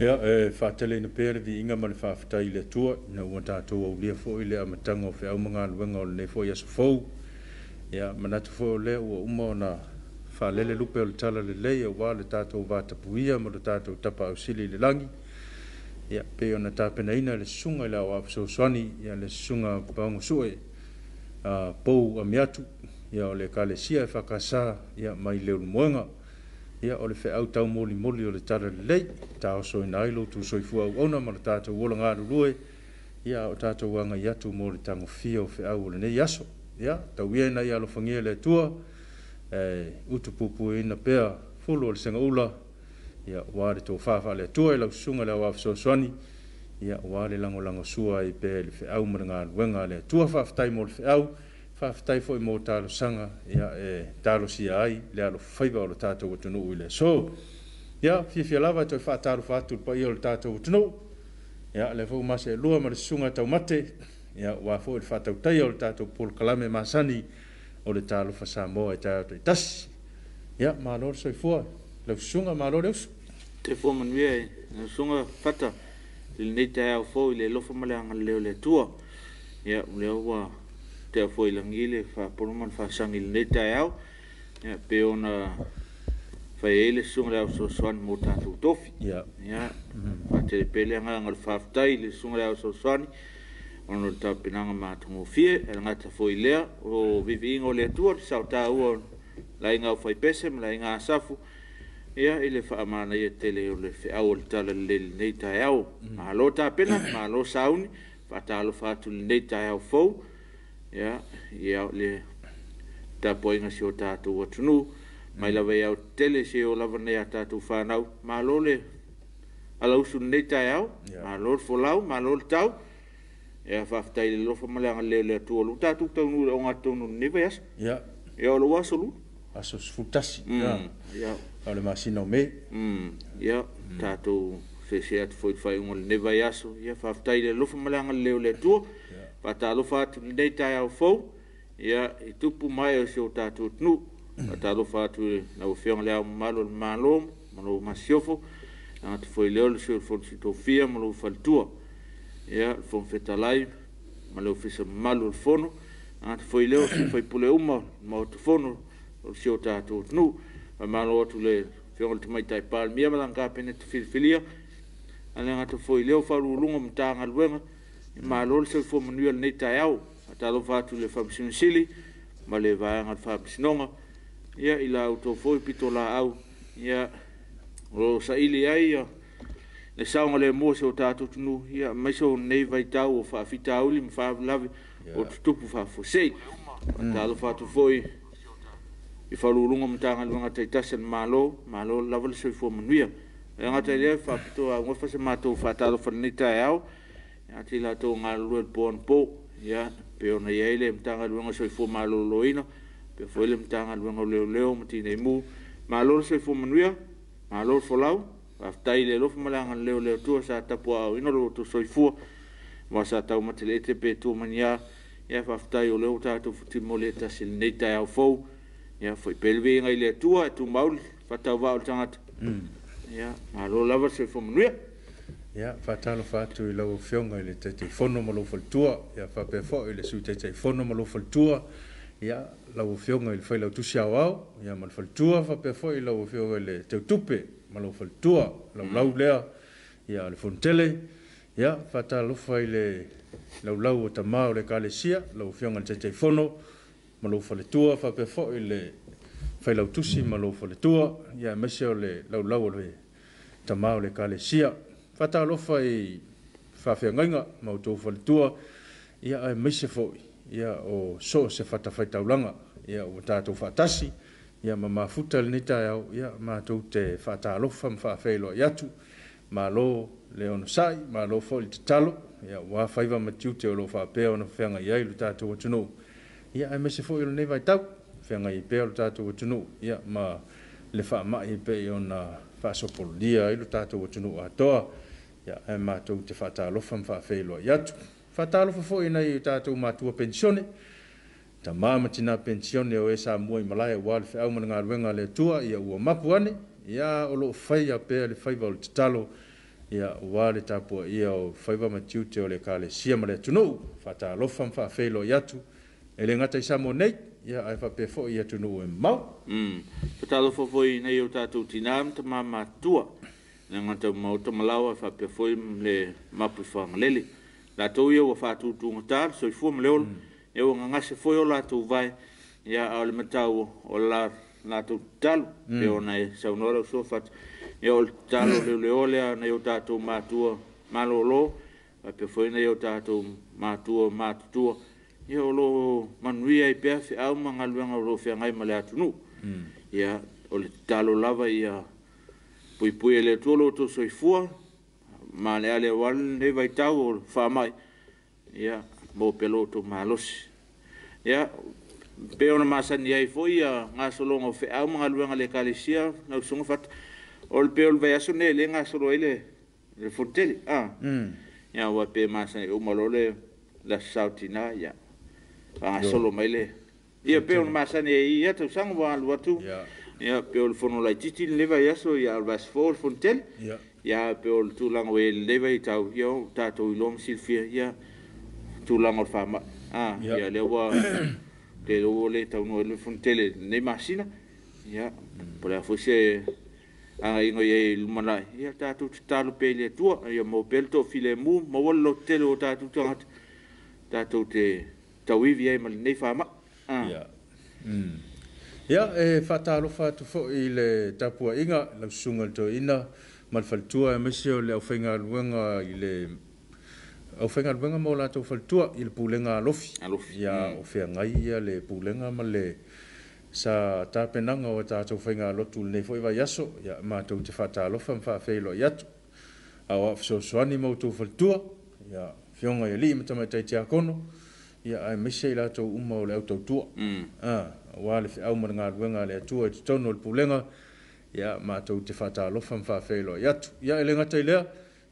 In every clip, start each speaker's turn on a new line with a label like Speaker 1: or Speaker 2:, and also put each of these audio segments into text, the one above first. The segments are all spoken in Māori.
Speaker 1: Ia whaatele na pere vi inga male whawhatai le tua, na ua tātou au lia fo i le amatanga o whiau mga luenga o le nei fo i aso fau. Ia manatu fo le ua uma o na whalele lupe o le tala le lei, o wā le tātou vātapuia, mo le tātou tapa au sili le langi. Ia pe o na tāpena ina le sunga i la o afiso swani, ia le sunga paungu sue, pou a miatu, ia o le kalesia e whakasa, ia mai leo muenga. Ia o le whaau tau moli moli o le tara le lei, tā o soi nailo tu soi fua au ona ma le tātou wola ngāru rue, ia o tātou wanga i atu mo le tango fia o whaau o le nei aso. Ia, tau ia na ia lo whangia le tua, utu pupu ina pea fulu o le senga ula, ia wāre tō whawha le tua i lau sunga le wāwhiso swani, ia wāre lango lango sua i pē le whaau ma le ngāru wenga le tua whawhatai mo le whaau, whawhatai fo i mō tālo sanga, ia tālo sia ai, le alo whaiva o le tātou atunu ui le. So, ia, fia lava toi whātāru whātu pa i o le tātou atunu, ia, le fau mase lua ma le sunga tau mate, ia, wā fo i le whātau tai o le tātou pol kalame masani o le Talofa Samoa e tātou i tasi. Ia, mālo le soifua, le sunga mālo le usu.
Speaker 2: Te fo manuia e, le sunga whata, le nei te au fo i le lofa maleanga leo le tua, ia, leo wa te fo i langile fa poroman fa sangi le tai au ya pe ona fa ele sunga le so swan mo tatu tofi ya fa te pele nga ngal fa tai le sunga le so swan ona ta pinanga ma tu fie e nga ta fo ile o vivingo le tour sa ta o la inga fa pese la inga safu ya ile fa amana ye tele o le fe au le tala le nei tai au ma lo ta pena ma lo sauni fa ta lo fa tu le nei tai au fo ia le tapoinga si o tātou atunu, mai lawa iau tele si o lava nei a tātou whanau, ma lo le alausu nei tai au, ma lo le folau, ma lo le tau, ia whaftai le lofa maleanga leo le atua lu, tātou tau nure o ngā tau nure newe asa, ia o lo waso lu.
Speaker 1: Aso sfutasi, ia, o le masina o me.
Speaker 2: Ia, tātou se atu foi whai ungo le newe aso, ia whaftai le lofa maleanga leo le atua, pa Talofa atu nei tai au fau, ia i tupu mai o se o tātou tnu, pa Talofa atu na o whionga le au malo le malo, malo masiofo, nga te foi leo le se o fonsi tō fia, malo whaltua, ia le fon whetalai, malo fisa malo le fono, nga te foi leo se foi pule uma, mao te fono, o se o tātou tnu, pa malo atu le whionga le te mai tai pāl, mia malanga pene te whilwhilia, ane nga te foi leo wharurunga mtanga luenga, ma lo se fo manuel nei tai au Talofa atu le Faamisionare ma le vaanga le Faamisinonga ia i la auto foi pito la au ia o sa ili ai le saunga le mo se o tātou tunu ia mai so nei vai tau o whaafita auli ma whaaflavi o tutupu whaafosei Talofa atu foi i whalurunga mtanga luanga taitasen malo lava le se fo manuia e ngata lea whaapito a ngofa se mātou whaatalofa nei tai au ati la to nga luel pon po ya pe ona ye le mtanga luenga so fo malo loina pe fo le mtanga luenga leo mati nei mu malo so fo manuia malo fo lau aftai le lo fo malanga leo tu sa tapo au ino lo to so fo ma sa tau matelete pe tu mania ya aftai o leo ta to futi moleta sil nei ta au fo ya foi pelve ngai le tu maul fa tau va o tanga ya malo lava so fo manuia.
Speaker 1: Ia, whātalo whātu i lau whionga i le te whono ma lau whaltua, ia whapewho i le sui te whono ma lau whaltua, ia, lau whionga i le whailau tusi au au, ia ma lau whaltua, whapewho i lau whionga i le teu tupe, ma lau whaltua, lau lea, ia le whontele, ia, whātalo whai le lau o tamau le kalesia, lau whionga i te whono, ma lau whaletua, whapewho i le whailau tusi ma lau whaletua, ia, meseo le lau o le tamau le kalesia, Whatalofa i whawhiangainga mau tō whaletua, ia ai meise fōi, ia o so se whatawhaitaulanga, ia o tātou whatasi, ia ma mafuta le nita au, ia ma tō te whatalofa ma whawhailo i atu, ma lo le ono sai, ma lo fōi te talo, ia wā whaiva ma tiu te o lo whapea ona whianga i ai lo tātou atunu, ia ai meise fōi lo nevai tau, whianga i pea lo tātou atunu, ia ma le whaamai i pea ona whaasopolodia i lo tātou atunu atoa, ia e mātou te whatalofa ma whawhailo i atu. Whatalofa fo ina i tātou mātua pensione, ta māma tina pensione o e Samoa i Malaya wale whiau mana ngā ruenga le tua ia ua mapu ane, ia o lo whai a pēr le whaiva o le talo, ia ua le tapua ia o faiva matiute o le kalesia ma le atunuu faatalofa ma faafeilo i atu e le gata i samo nei ia ae faapea foʻi i atunuu e mau
Speaker 2: fatalofa foi nei o tatou tinā ma tamamatua le gata mau tamalaua faapea foi le mapu i faagalele latou ia ua faatutugatā le soifua ma le ola ia ua gagase foi o latou vae ia o le matau o latou talo e ona e saunoa lausoa fatu ia o le talo leoleo lea nei o tatou matua malōlō faapea foi nei o tatou matua matutua ia o lo manuia i pea feʻau ma galuega o loo feagai ma le atunuu ia o le talo lava ia puipui e le atua lotou soifua ma le a le auale lenei vaitau o le faamai ia mo pe lotou malosi ia pe ona masani ai foi ia gasologa o feʻau ma galuega le ekalesia lausuga fatu o le pe o le vaiaso ne le gasolo ai le fotele ia ua pe masani uma lo le lasautina ia fagasolo mai le ia pe ona masani ai ia tausaga ua alu atu ia pe o le fonolaititi lenei vaiaso ia o le vasifo o le fonotele ia pe o le tulaga ue lenei vaitau ia o tatou iloa ma silifia ia tulaga o le faamai ia lea ua te o le taunua le fonotele lenei masina ia po lea foi se agaiga iai lumanai ia tatou tatalo pe le atua ia mo pe le toʻafilemu maua le lotele o tatou tagata tatou te tauivi ai ma lenei faamai
Speaker 1: ia e faatalofa atu foʻi le tapuaʻiga laususuga le toeina ma le faletua e mese o le aufaigaluega i le aufaigaluega mo latou faletua i le pulega alofi ia o feagai ia le pulega ma le sa tapenaga o tatou faigalotu lenei foʻi vaiaso ia matou te faatalofa ma faafeiloai atu aoa fesoasoani moutou faletua ia fioga ia lii ma tamaitai tiakono ia ae mese i latou uma o le autautua ua le feʻau ma le galuega a le atua i totonu o le pulega ia matou te faatalofa ma faafeiloai atu ia e le gata i lea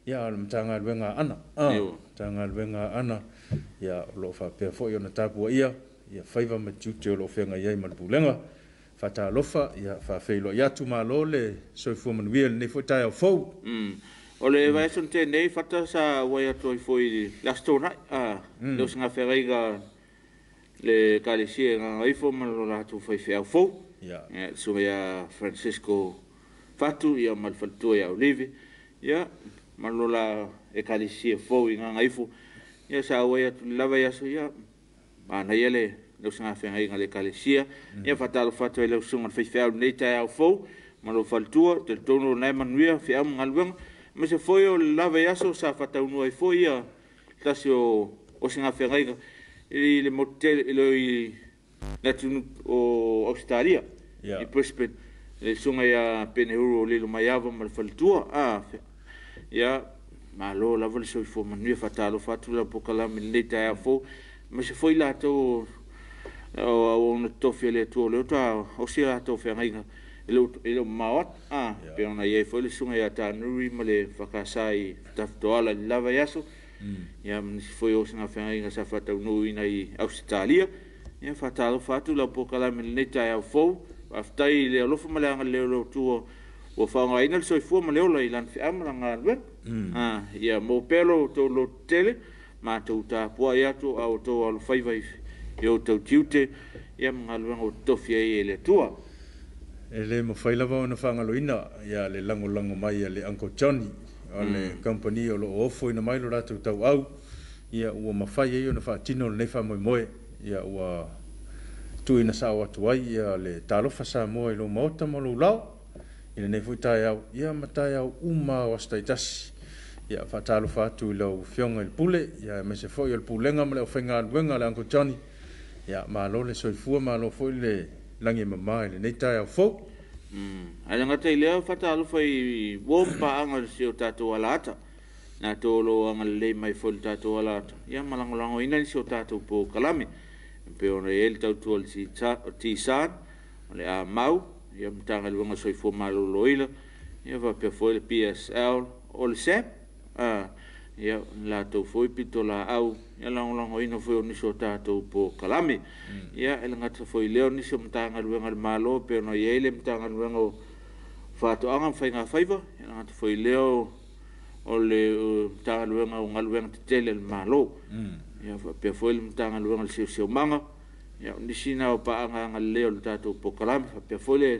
Speaker 1: ia o le matagaluega ana matagaluega ana ia o loo faapea foʻi ona tapuaʻia ia faiva matiute o loo feagai ai ma le pulega faatalofa ia faafeiloai atu malo le soifua manuia lenei foʻi taeao fou
Speaker 2: o le vaiaso na tenei fata sa uai atu ai foi lastonaʻi le o sagafeagaiga le kalesia e gagaifo ma lo latou faifeau fou ia suga ia Francisco fatu ia ma le faletua ia Olive ia ma lo la ekalesia fou i gagaifo ia sa uai atu le lava iaso ia ana ia le o sagafeagaiga le kalesia ia faatalofa atu ai le usuga le faifeau lenei taeao fou ma lo faletua te tonu lanai manuia feʻau ma galuega ma se foi o le lava iaso sa faataunua ai foi ia tasi o sagafeagaiga i le motele i le atunu o Australia i Brisbane le suga ia penehuru o lilo mai ava ma le faletua ia malo lava le soifua manuia faatalofa atu le apokalami lenei taeao fou ma se foi latou ona tofi le atua o leo taosi latou feagaiga i le maoat pe ona iai foi le suga ia tanuri ma le fakasā i tafetoala i le lava iaso ia manisi foi o sagafeagaiga sa faataunuuina i Australia ia faatalofa atu le apokalami lenei taeao fou faafetai i le alofa ma le agaleleo leo tua ua faagaina le soifua ma le ola i lana feʻau ma lagaluega ia mo pea lotou lotele matou tapuaʻi atu a outou alofaiva i outou tiute ia ma galuega o tofi ai e le atua
Speaker 1: e le mafai lava ona faagaloina ia le lagolago mai a le Uncle Johnny o le company o loo ofo ina mai lo latou tauau ia ua mafai ai ona faatino lenei faamoemoe ia ua tuuina sao atu ai ia le talofa Samoa i lou maota ma lou lao i lenei foʻi taeao ia ma taeao uma o asitaitasi ia faatalofa atu i lau fioga i le pule ia mese foʻi o le pulega ma le aufaigaluega le Uncle Johnny ia malo le soifua malo foʻi le lagi mamā i lenei taeao fou
Speaker 2: ai gata i lea faatalofa i ua mapaaga le sio tatou alaata na toloaga lelei mai foi le tatou alaata ia ma lagolagoina nisi o tatou pokalame pe ona ia le tautua o le tisan o le amau ia matagaluega soifua malōlōila ia faapea foi le PSL o le sep ia latou foi pito laau ia lagolagoina foi o nisi o tatou pokalame ia e le gata foi lea o nisi o matagaluega le malo pe ona iai le matagaluega o faatoʻaga ma faigafaiva ia le gata foi lea o o le tagaluega o galuega tetele le malo ia faapea foi le matagaluega le seoseomaga ia o nisina o paagaga lelei o le tatou pokalame faapea foi le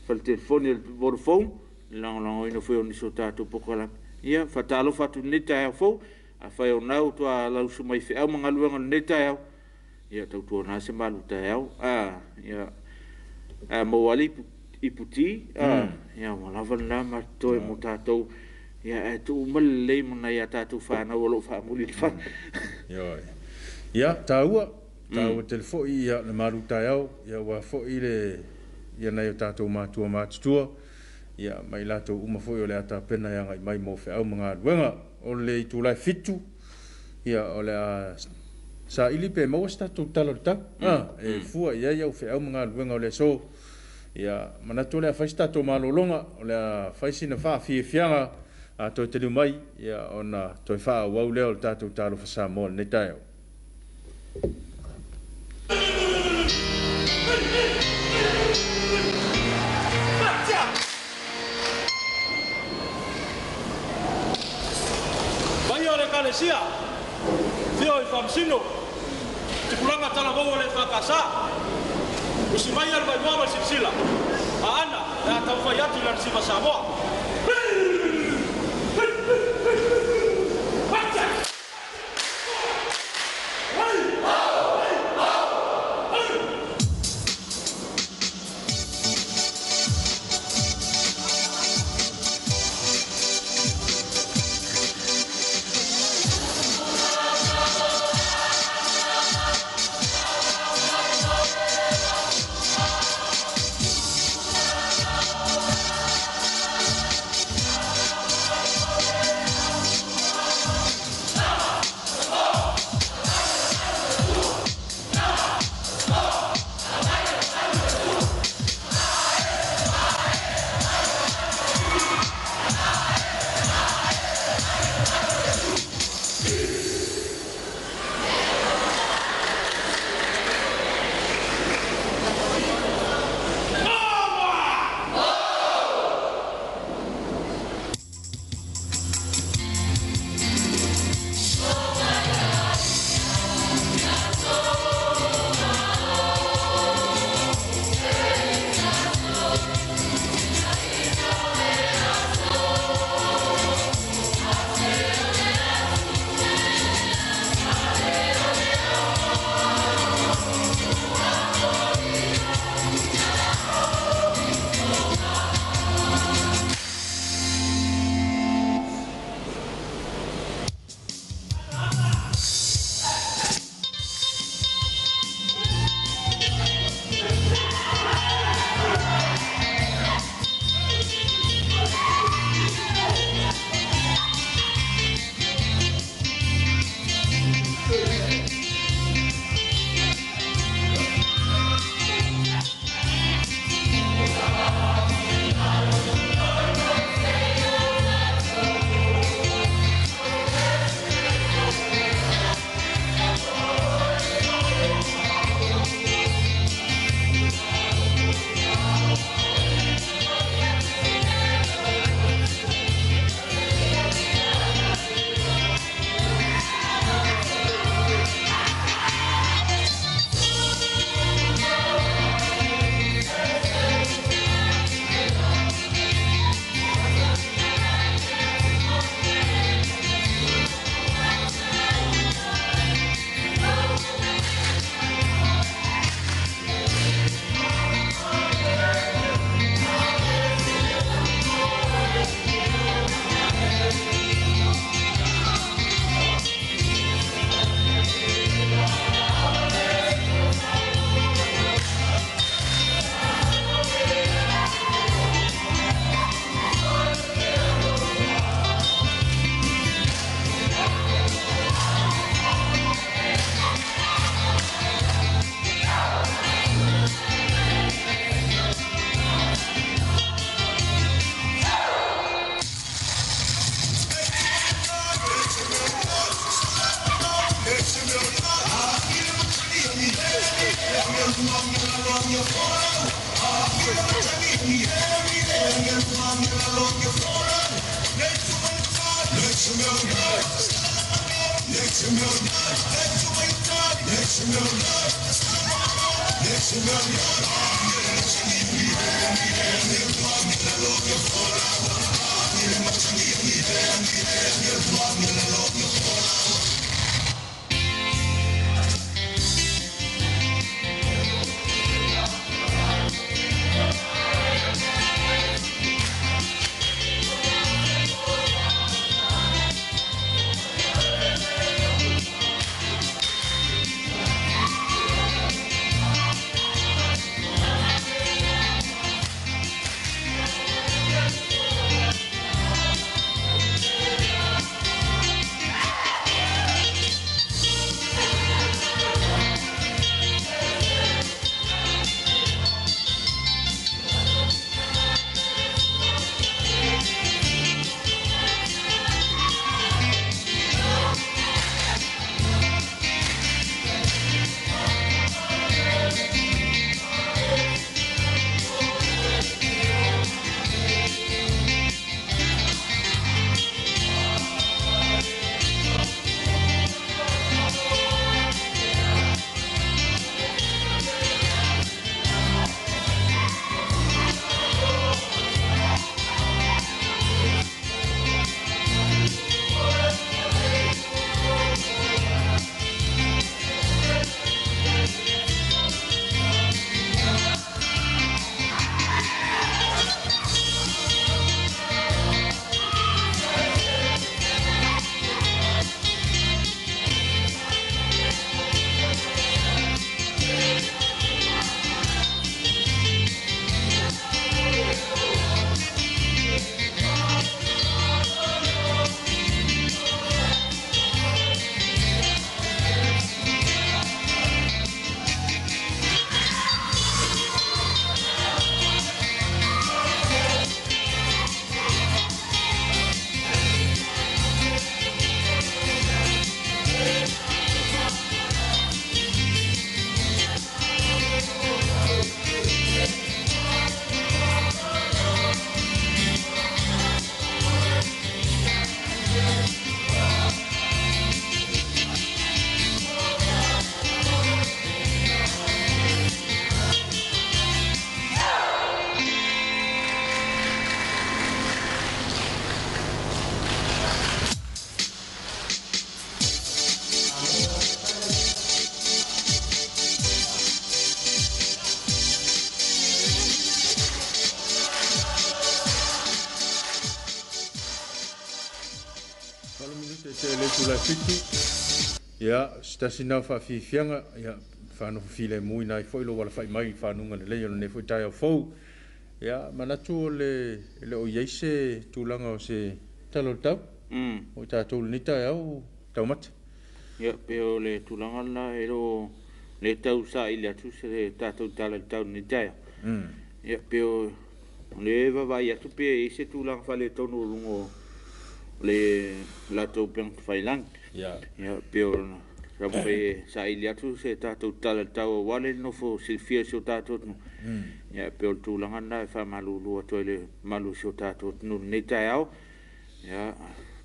Speaker 2: faletelefoni le vodafone le lagolagoina foi o nisi o tatou pokalame ia faatalofa atu lenei taeao fou afai o nau toa lausu mai feʻau magaluega lenei taeao ia tautuana se malu taeao ia mo ali iputi ia malava lana matoe mo tatou ia tu malelei mana ia tatou fanau o loo faamuli le fai
Speaker 1: ia taua tele foʻi ia le malu taeao ia ua foʻi le ia nai o tatou matua matutua ia mai latou uma foʻi o le a tapena ia gai mai mo feʻau magaluega o le itulai fitu ia o le a saʻili pe maua se tatou tala le tau e fua ia ia o feʻau magaluega o le aso ia manatu o le a fai se tatou malologa o le a fai sina faafiefiaga a toe taliu mai ia ona toe faauau lea o le tatou talofa Samoa lenei taeao
Speaker 3: Kalesia, Fio i Faamisino, Tikulanga Talavou le Fakasa, Usimaya le Mama Sipsila, Ana, la Talofa yatu la Siva Samoa.
Speaker 1: Tula fiti ya stasina fa fi fianga ya fa no file mui nai foi lo wala fai mai fa nunga le ne foi tai fo ya manatu le o yeise tulanga o se talo tau o ta tul ni tai au taumat
Speaker 2: ya pero le tulanga la ero le tau sa ile tu se ta tau ni tai ya pero le va ya tu pe ese tulanga fa le tonu lungo le la to pen failang ya pero rape sa ile tu se ta tau wale no fo silfia so ta to ya pero tulanga na fa malu to le malu so ta to no ni tai au ya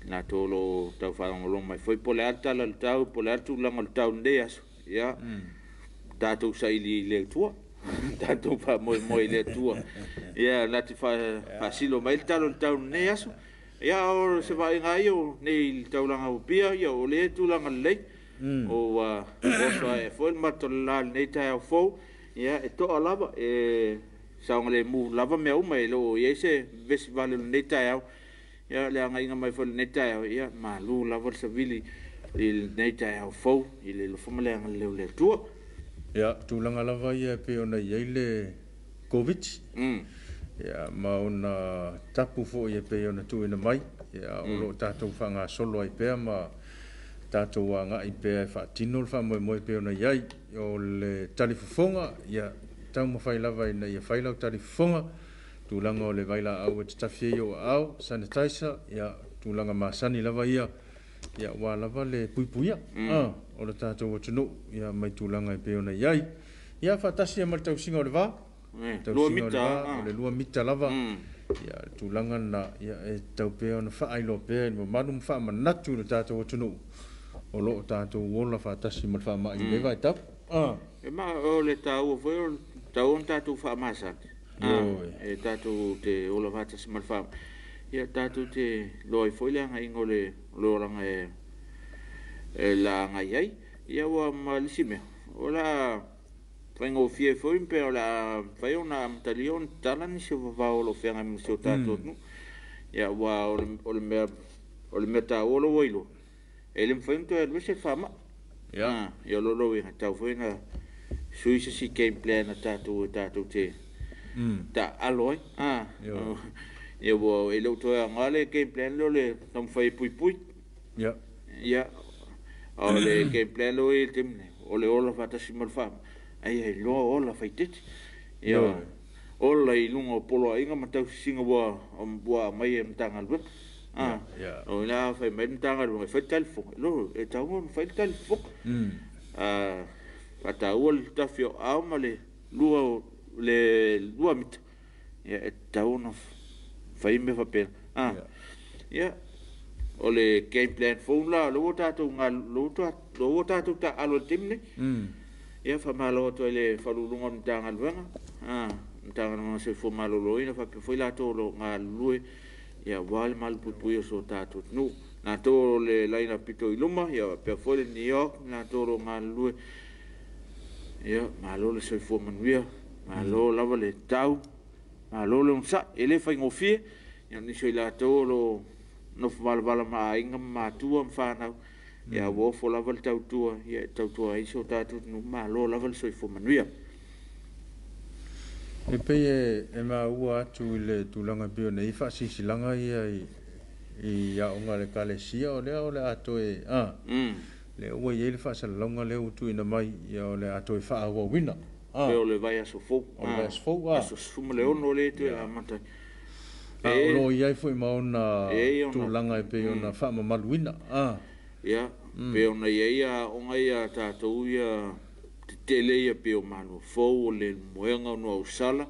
Speaker 2: na to lo tau fa lo mai foi pole alta la tau pole altu la mal tau ndeas ya ta to sa ile le tua ta to fa mo ile tua ya la ti fa silo mai tau ndeas ya o se vai ngai o nei tau langa upia ya o le tu langa le o so e foi matola nei tai fo ya e to alava e sa ngale mu lava me o mai lo ye se festival nei tai ya le ngai ngai mai fo nei tai ya ma lu lava se vili il nei tai fo il lo famale ngale le tu
Speaker 1: ya tu langa lava ya pe ona ile covid ya ma ona tapu fo ye pe ona tu ina mai ya o lo tatou fanga solo ai pe ma tatou anga i pe fa tinol fa mo pe ona yai o le talifonga ya tau mo fai lava ina ya fai lau talifonga tu langa o le vaila au te tafie yo au sanitizer ya tu langa masani lava ia ya wa lava le puipuia o le tatou tunu ya mai tu langa i pe ona yai ya fa tasi ma tau singa o le va
Speaker 2: lua mita
Speaker 1: le lua mita lava ia tulanga na ia e tau pe ona whaailo pe mo manum wha manatu le tātou atunu o lo tātou wola whaatasi ma wha mai le vai tap
Speaker 2: e ma o le tau foi o tau on tātou wha masa e tātou te ola whaatasi ma wha ia tātou te loi foi le anga ingo le loranga e la ngai ai ia wa malisi me ola Vengo fie foi pe la fai una talion talan se va o lo fenga mi so tato no ya wa o le meta o lo wilo ele mfento e se fama ya yo lo we ta foi na suisa si game plan tato te ta aloi yo wo ele to ngale game plan lo le tom fai pui
Speaker 1: ya
Speaker 2: o le game plan lo il temne o le ola fata simal fama ai lo ola faitet ia ola I lunga polo inga matau singa wa mai mtanga lu o la fai mai mtanga lu fai telefon lo e tau fai telefon ata ol tafio amale lua mit ia e tau no fai me fa pena ia o le game plan phone la lo tatu ta alo timne ia fa malo to le falulunga mtanga luanga mtanga no se fo malo loina fa foi la to lo ngalue ia wal mal pupuio so tatu nu na to le laina pito iluma ia pe foi le New York na to lo ngalue ia malo le se fo manuia malo lava le tau malo le unsa ele fa ngofie ia ni so la to lo no vala ma inga ma tua mfana ia wo fo lava tau tua ia tau tua I so tatu no malo lava so fo manuia
Speaker 1: e pe e ma ua atu le tulanga bio nei fa sisilanga ia onga le kalesia o le ato le ua ia le fa salonga le utu ina mai ia o le ato fa wa wina
Speaker 2: pe o le vai aso fo
Speaker 1: o le fo
Speaker 2: aso sumo le ono le te amata
Speaker 1: lo ia foi ma ona tulanga e pe ona fa ma maluina
Speaker 2: ia pe ona ia onga ia tatou ia tele ia pe o malo fo le moenga no usala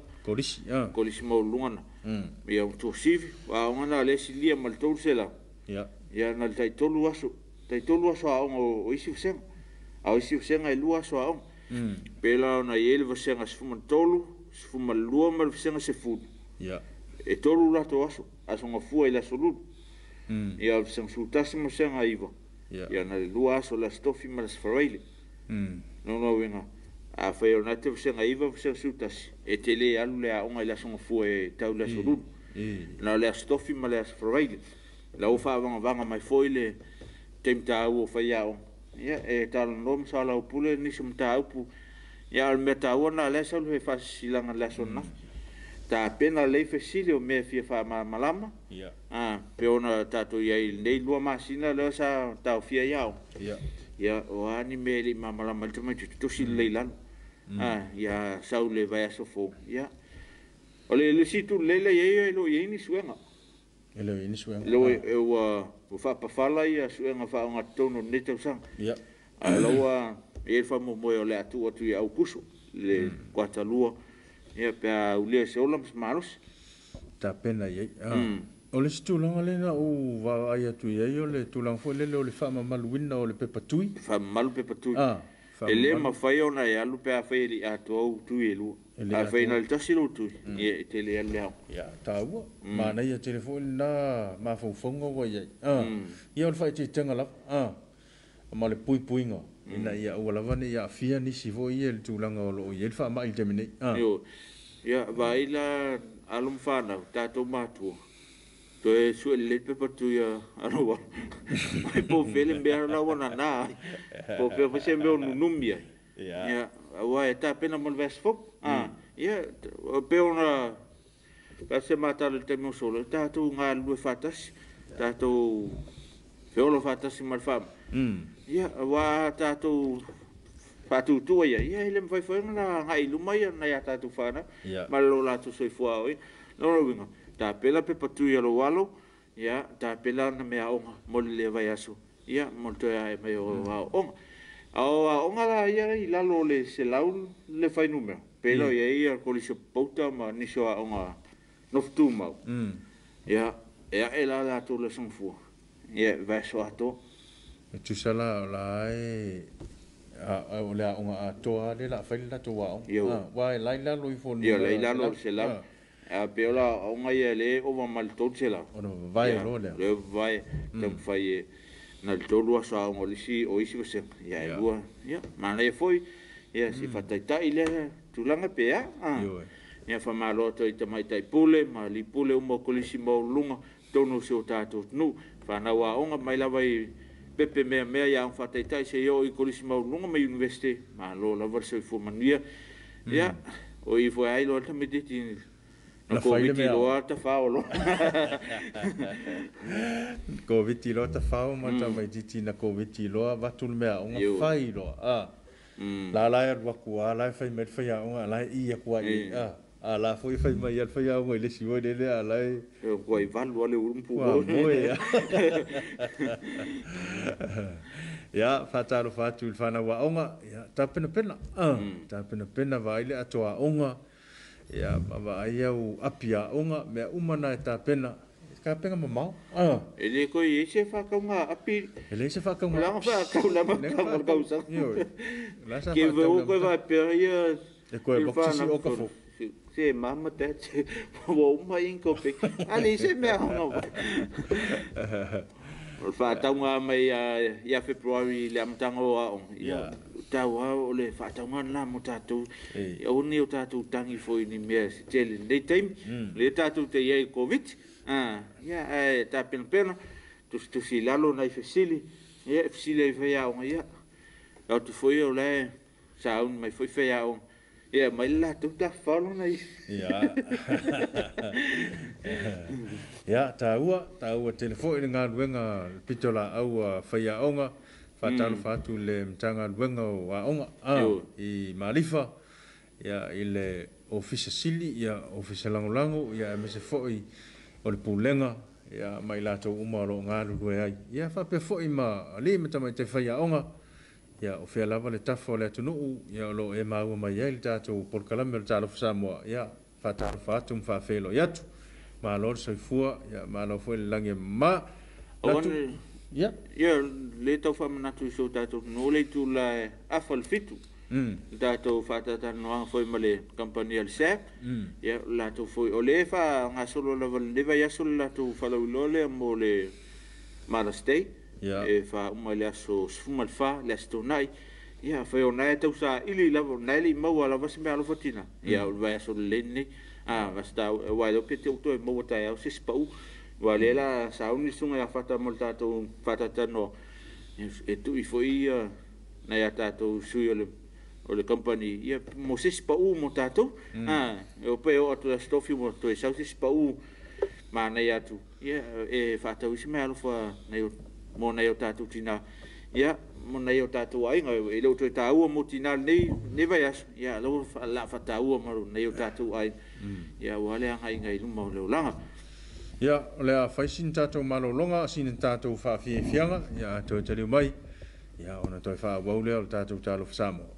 Speaker 2: kolisi mo luana ia to sivi wa ona le silia mal tolu sela ia na tai tolu aso onga o isi senga e lua so onga pe la ona ele va senga sfuma tolu sfuma lua mal senga se fu e tolu la to aso nga fu ila solu ia senga sultasi mo senga iva ia na lua so la stofi mal sfaraile no wenga a fai ona te senga iva senga sultasi e tele alu le onga ila senga fu e tau la solu na le stofi mal sfaraile la o fa vanga mai foile temta o fai ao ia e tal nom sala o pule ni sumta upu ia al meta ona le solo e fa silanga la sonna ta pena le fesile o me fia fa malama pe ona tato ia nei lua masina le sa ta fia iao ia o ani me le malama te mai tu sil leilan ia sau le vai so fo ia o le situ le ia lo ia ni suenga lo e o fa pa fala ia suenga fa nga tono neto sang aloa e fa mo o le atu ia au kuso le kwatalua ia pe ule se olam malos
Speaker 1: ta pena ia o le stulanga le na o va ia tu ia o le tulang fo le fa maluina o le pepatui ele ma fai ona ia lu pe a fai ri atu au tu elu a fai na le tasilo tu e tele ele ia taua mana ia telefone na ma fonga wa ia ia o fai te tanga la ma le puinga ina ia o lava ne ia fia ni si vo ia le tulanga o lo ia fa mai te mene
Speaker 2: ia vai la alum fana tato matu to e su le pepatu ia aloa mai po fele be la wana na po pe se me no numbia ia wa eta pena mo ves fo ia pe ona pa se mata le temo solo tato nga lu fatas tato feolo fatas mal fam ia wa tato fatu tu ia ele vai foi na ai lumai na ia tato fana malo la tu soi fo no winga ta pela pe patu ia lo walo ia ta pela na me aonga mo le vai aso ia mo to ia me o onga la ia I lalo le se lau le fai numero pelo ia ko le pauta ma ni so onga noftu mau ia e la tu le sonfu ia vai so ato
Speaker 1: tu sala la o le a toa le la fa la toa wa la la lo ifo
Speaker 2: ia la lo se la a peola o ngai le o va mal to se la
Speaker 1: vai lo
Speaker 2: le vai tam fai na to lo sa o le si o isi se ia lua ia ma le foi ia si fatai le tu langa pea ia fa malo to i mai tai pule ma li pule o mo kolisi mo lunga tonu se o tato nu fa na wa onga mai la vai pepe me ya fa tai se yo i kolisi mo lunga mai university ma lo la verse fu mania ia o i foi ai lo ta me diti na komiti lo ta fa o lo
Speaker 1: komiti lo ta fa o ma ta mai diti na komiti lo va tu me onga fai lo la wa ku la fai me fai onga la i ku ai ala foi fai mai al fai o le si o le ala
Speaker 2: ko i valu le un pu
Speaker 1: ya fatalo fatu il fana wa onga ya tapena pena vai le atoa onga ya baba ia u apia onga me umana tapena ka penga mama
Speaker 2: ele ko i se fa ka nga api
Speaker 1: ele se fa ka nga
Speaker 2: la fa ka la ka usa
Speaker 1: la sa
Speaker 2: ke ve o ko va peria
Speaker 1: e ko e boxi o ka fo
Speaker 2: se mama te wo mai in ko pe ali se me no fa tanga mai ya February le amtango a ya tawa o le fa tanga la motatu o ni o tatu tangi foi ni me tele le time le tatu te ye covid ya ta pen tu si lalo na fesili ya fesili ya o ya tu foi o le sa un mai foi fe ya o ya mai la tu ta falo na
Speaker 1: ya taua telefone nga wenga pitola au faya onga fatal fatu le mtanga wenga wa onga i malifa ya ile office sili ya office langolango ya mse foi o le pulenga ya mai lato umaro nga lu ai ya fa pe foi ma ali meta mai te faya onga ya o fia lava le tafo le tunu ya lo e mau mai el tato por kalamel Talofa Samoa ya fatal fatum fa felo yatu ma lor so fua ya ma lo foi lange ma ya
Speaker 2: le to fa na tu so tato no le tu la afal fitu tato fata tan no foi male compagnie al sep ya la to foi ole fa nga solo la leva ya solo la to fa lo le mo le malastei e fa umale aso sfumal fa le stonai ya fa ona ta usa ili la na ili mo wala va sembe alo fatina ya va so lenni basta wa do pete to mo ta ya se spau wale la sa uni sunga ya fata molta to fata tano e tu i foi na ya tato sui o le company ya mo se spau mo tato o pe o to stofi mo to sa se spau ma na ya tu ya e fata usi me alo fa na yo mo na yo tatu tina ya mo na yo tatu ai nga e lo to tau mo tina ne vai as ya lo la fa tau mo na yo tatu ai ya wale nga ngai lu mo lo langa
Speaker 1: ya le a faisin tatu malo longa sin tatu fa fianga ya to te mai ya ona to fa wa le o tatu Talofa Samoa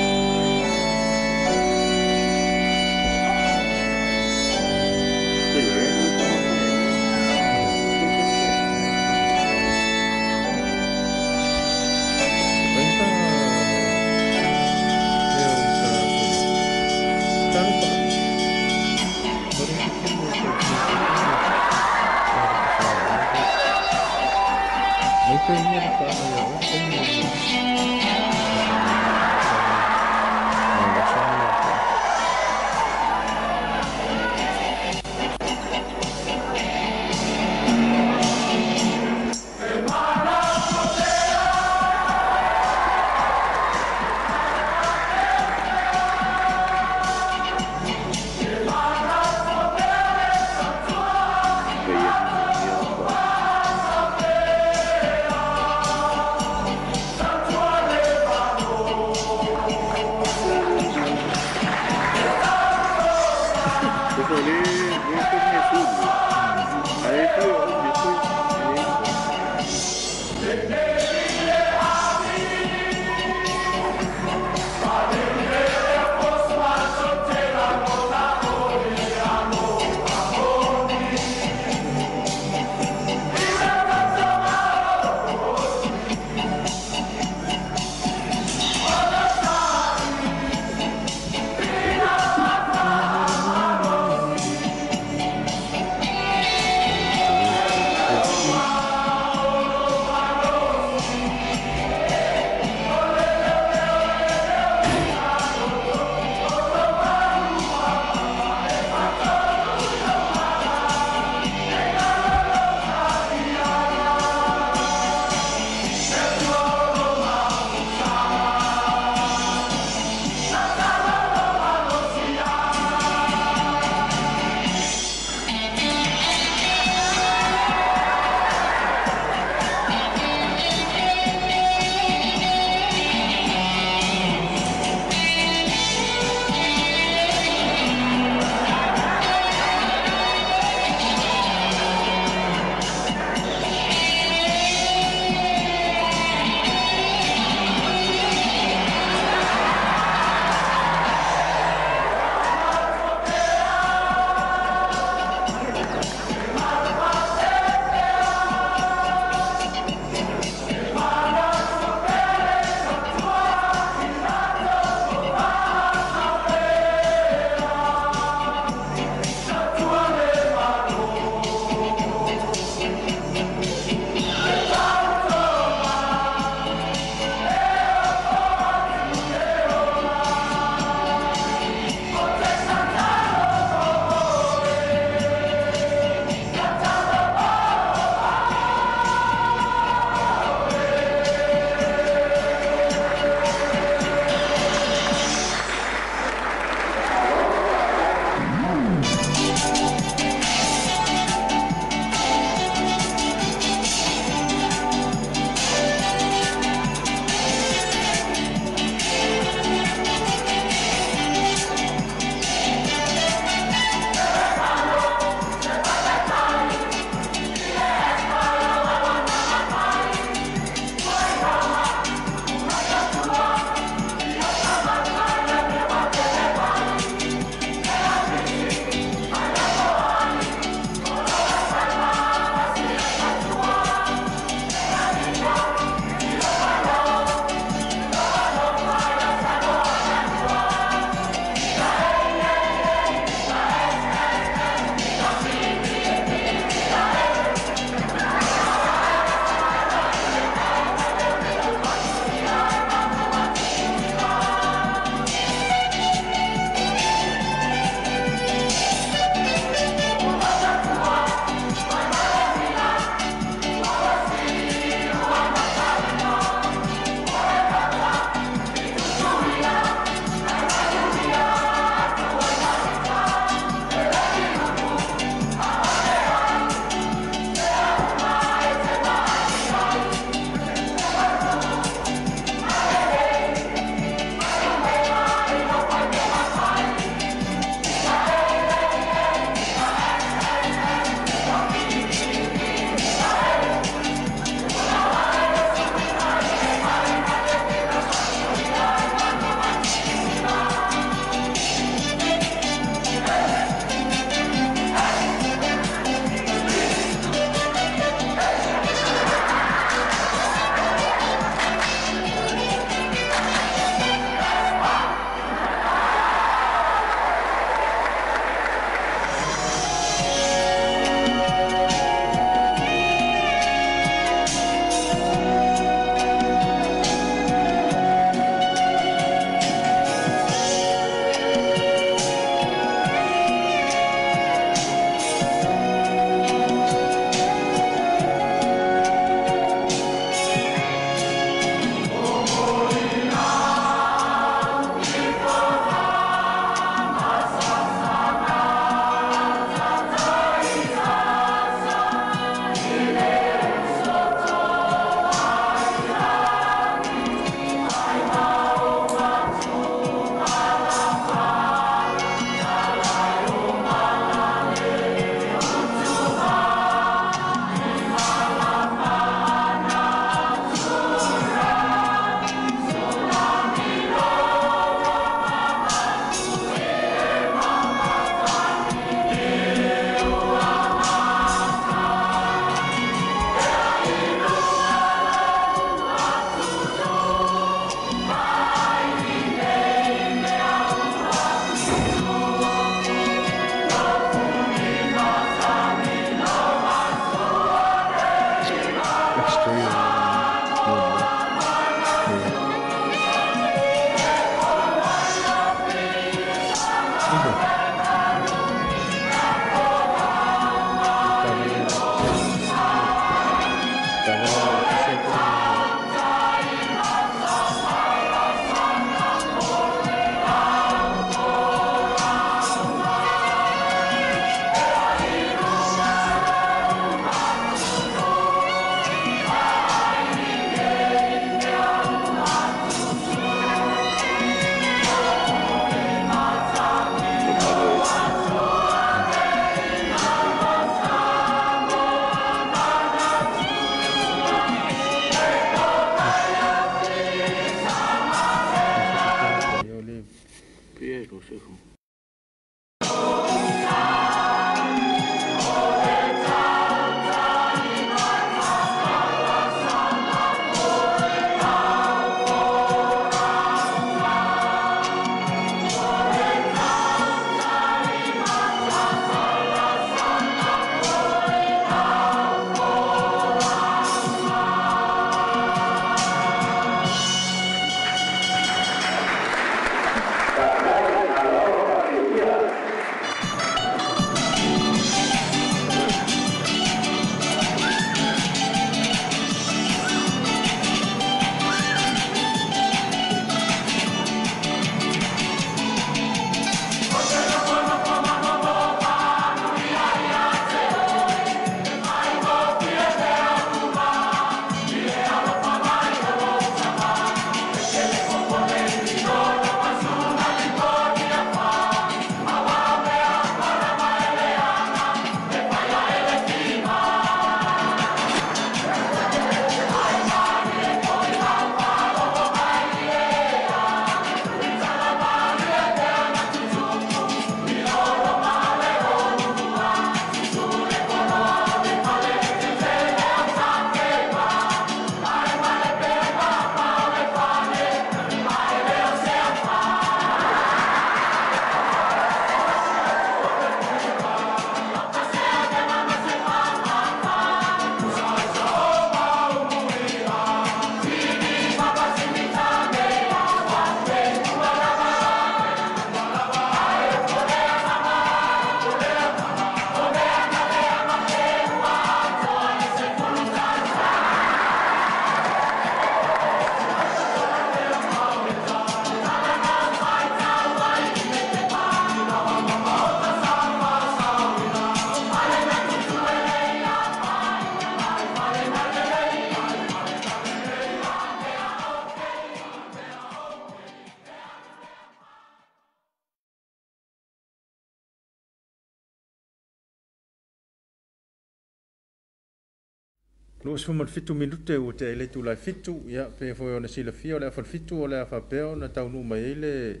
Speaker 1: Lo se mo fitu minute o te ele tu la fitu ya pe foi ona sila fio le fa fitu o le fa peo na tau no mai ele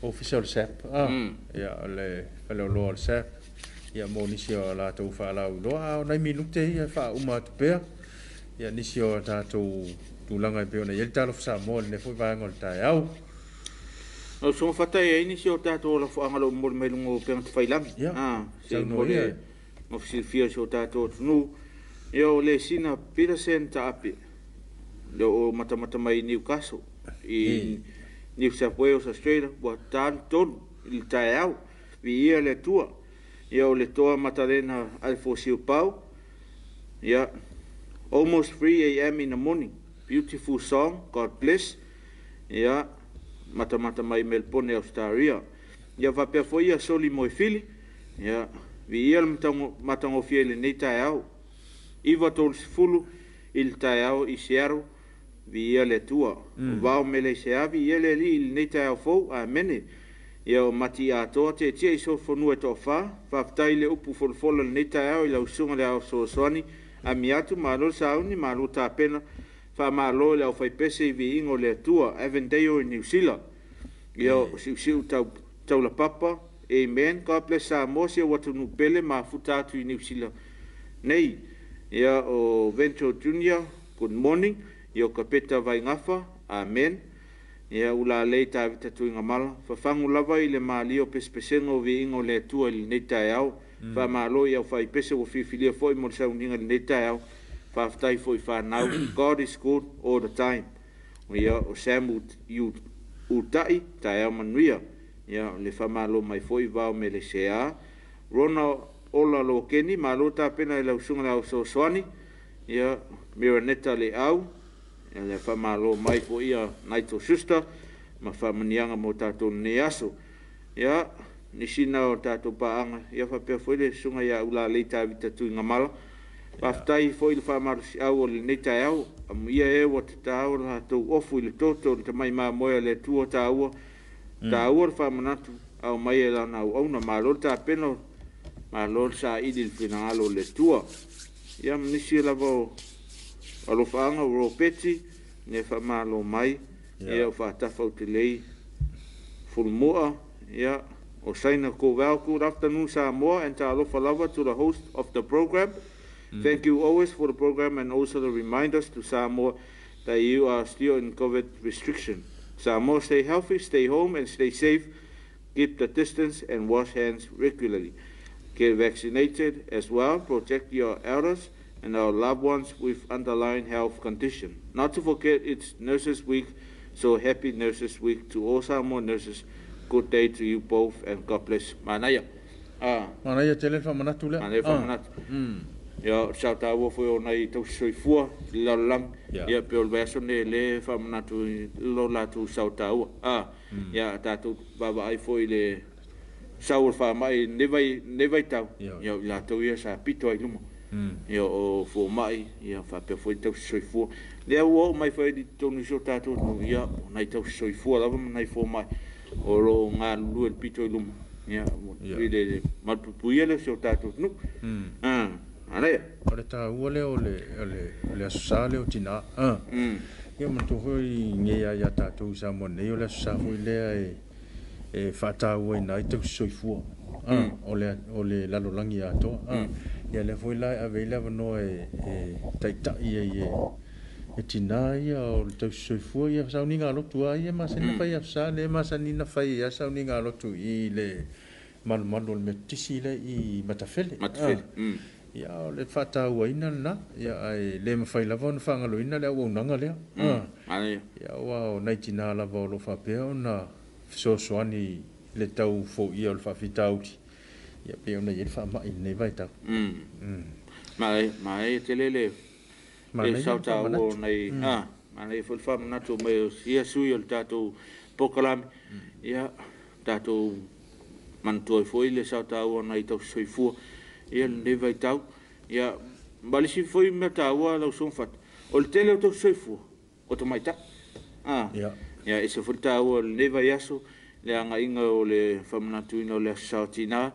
Speaker 1: official sap ya le lo sap ya mo ni sio la tu fa la lo na minute ya fa uma tu pe ya ni sio ta tu langa pe ona el Talofa Samoa ne foi va ngol ta au
Speaker 2: o so fata e ni sio ta to la fa ngalo mo me lungo pe ta fa lam se mo le mo fio sio ta to nu yo le sina Peterson ta api lo mata mai Newcastle i New South Wales Australia wa tan ton il taau vi le tua yo le toa matarena al fossil pau almost 3 a.m. in the morning beautiful song God bless mata mai Melbourne Australia va pe foi soli moi fili vi matango fiele nei taau iva tol fulu il taau i siaro vi le tua va mele se avi ele li il nei taau fo a mene yo mati a to te tie so fonu to fa taile upu fol nei taau i la usunga le so soani a miatu malo sauni malo ta pena fa malo le fai pese vi ingo le tua eventeo in New Zealand yo siu tau la papa amen God bless Samoa se watu nu pele ma futa tu New Zealand nei o Vento Junior good morning yo kapeta vai ngafa amen ula le ta vita tu ngamala fa fangu lava ile malio pespesengo vi ingo le tua il neta yao fa malo ya fa pese o fifilia foi mo sa uninga le neta yao fa ftai foi fa now God is good all the time o samu you utai ta ya manuia le fa malo mai foi va me le sea rona ola lo keni malo ta pena le usunga la so soani miraneta le au le fa malo mai foi naito sister ma fa manianga mo tato ne aso ni sina o tato paanga fa pe foi le sunga ya ula le ta vita tu ngamala pa ftai foi le fa malo au le neta au ia wat ta o la to ofu le toto te mai ma mo le tu ta o fa manatu au mai la na au na malo ta peno malo sa idil finalo le tua ni si la vo alo fanga ro peti ne fa malo mai fa ta fa utilei fulmoa o saina ko good afternoon Samoa and Talofa lava to the host of the program. Thank you always for the program and also the reminders to Samoa that you are still in COVID restriction. Samoa, stay healthy, stay home and stay safe. Keep the distance and wash hands regularly. Get vaccinated as well. Protect your elders and our loved ones with underlying health condition. Not to forget, it's Nurses Week, so happy Nurses Week to all Samoa nurses. Good day to you both and God bless. Manaya.
Speaker 1: Manaya telefa manatu le.
Speaker 2: Manaya manatu. Sa ta wo fo nai to soifua la lang pe ol verso ne le fa manatu lo la tu sa ta wo ta tu baba ai foi le saul fa mai ne vai tau la to ia sa pito ai lumo o fo mai fa pe foi to soifua le wo mai foi di to no ta tu nai to soifua la mai fo mai o lo nga lu el pito lum ile ma puia le so tato nu ale
Speaker 1: ore ta ole asale o tina man to hoi nge ya tato sa mo ne ole sa hoi le e fata o nai to soifu ole la lo langi ato ya le foi la avela no taita e tina o te soifu ia sa uninga lo tua ia ma se na fai sa le ma sa ni na fai ia sa uninga lo tu i le mal me tisi le i matafele ia le fata waina na ia ai le ma fai la von fanga lo ina le o nanga le ia wa na tina la vo lo fa pe ona so soani le tau fo ia o fa fitauti ia pe ona ia fa mai nei vai ta
Speaker 2: mai telele sauta o nei nei fo fa na to me ia sui o tato pokalam ia tato man to foi le sauta o nei to soifu ia nei vai tau ia balisi foi me tau la son fat o le tele to soifu o to mai ta ia ese fo tau o nei vai aso le anga inga o le famna tuino le sautina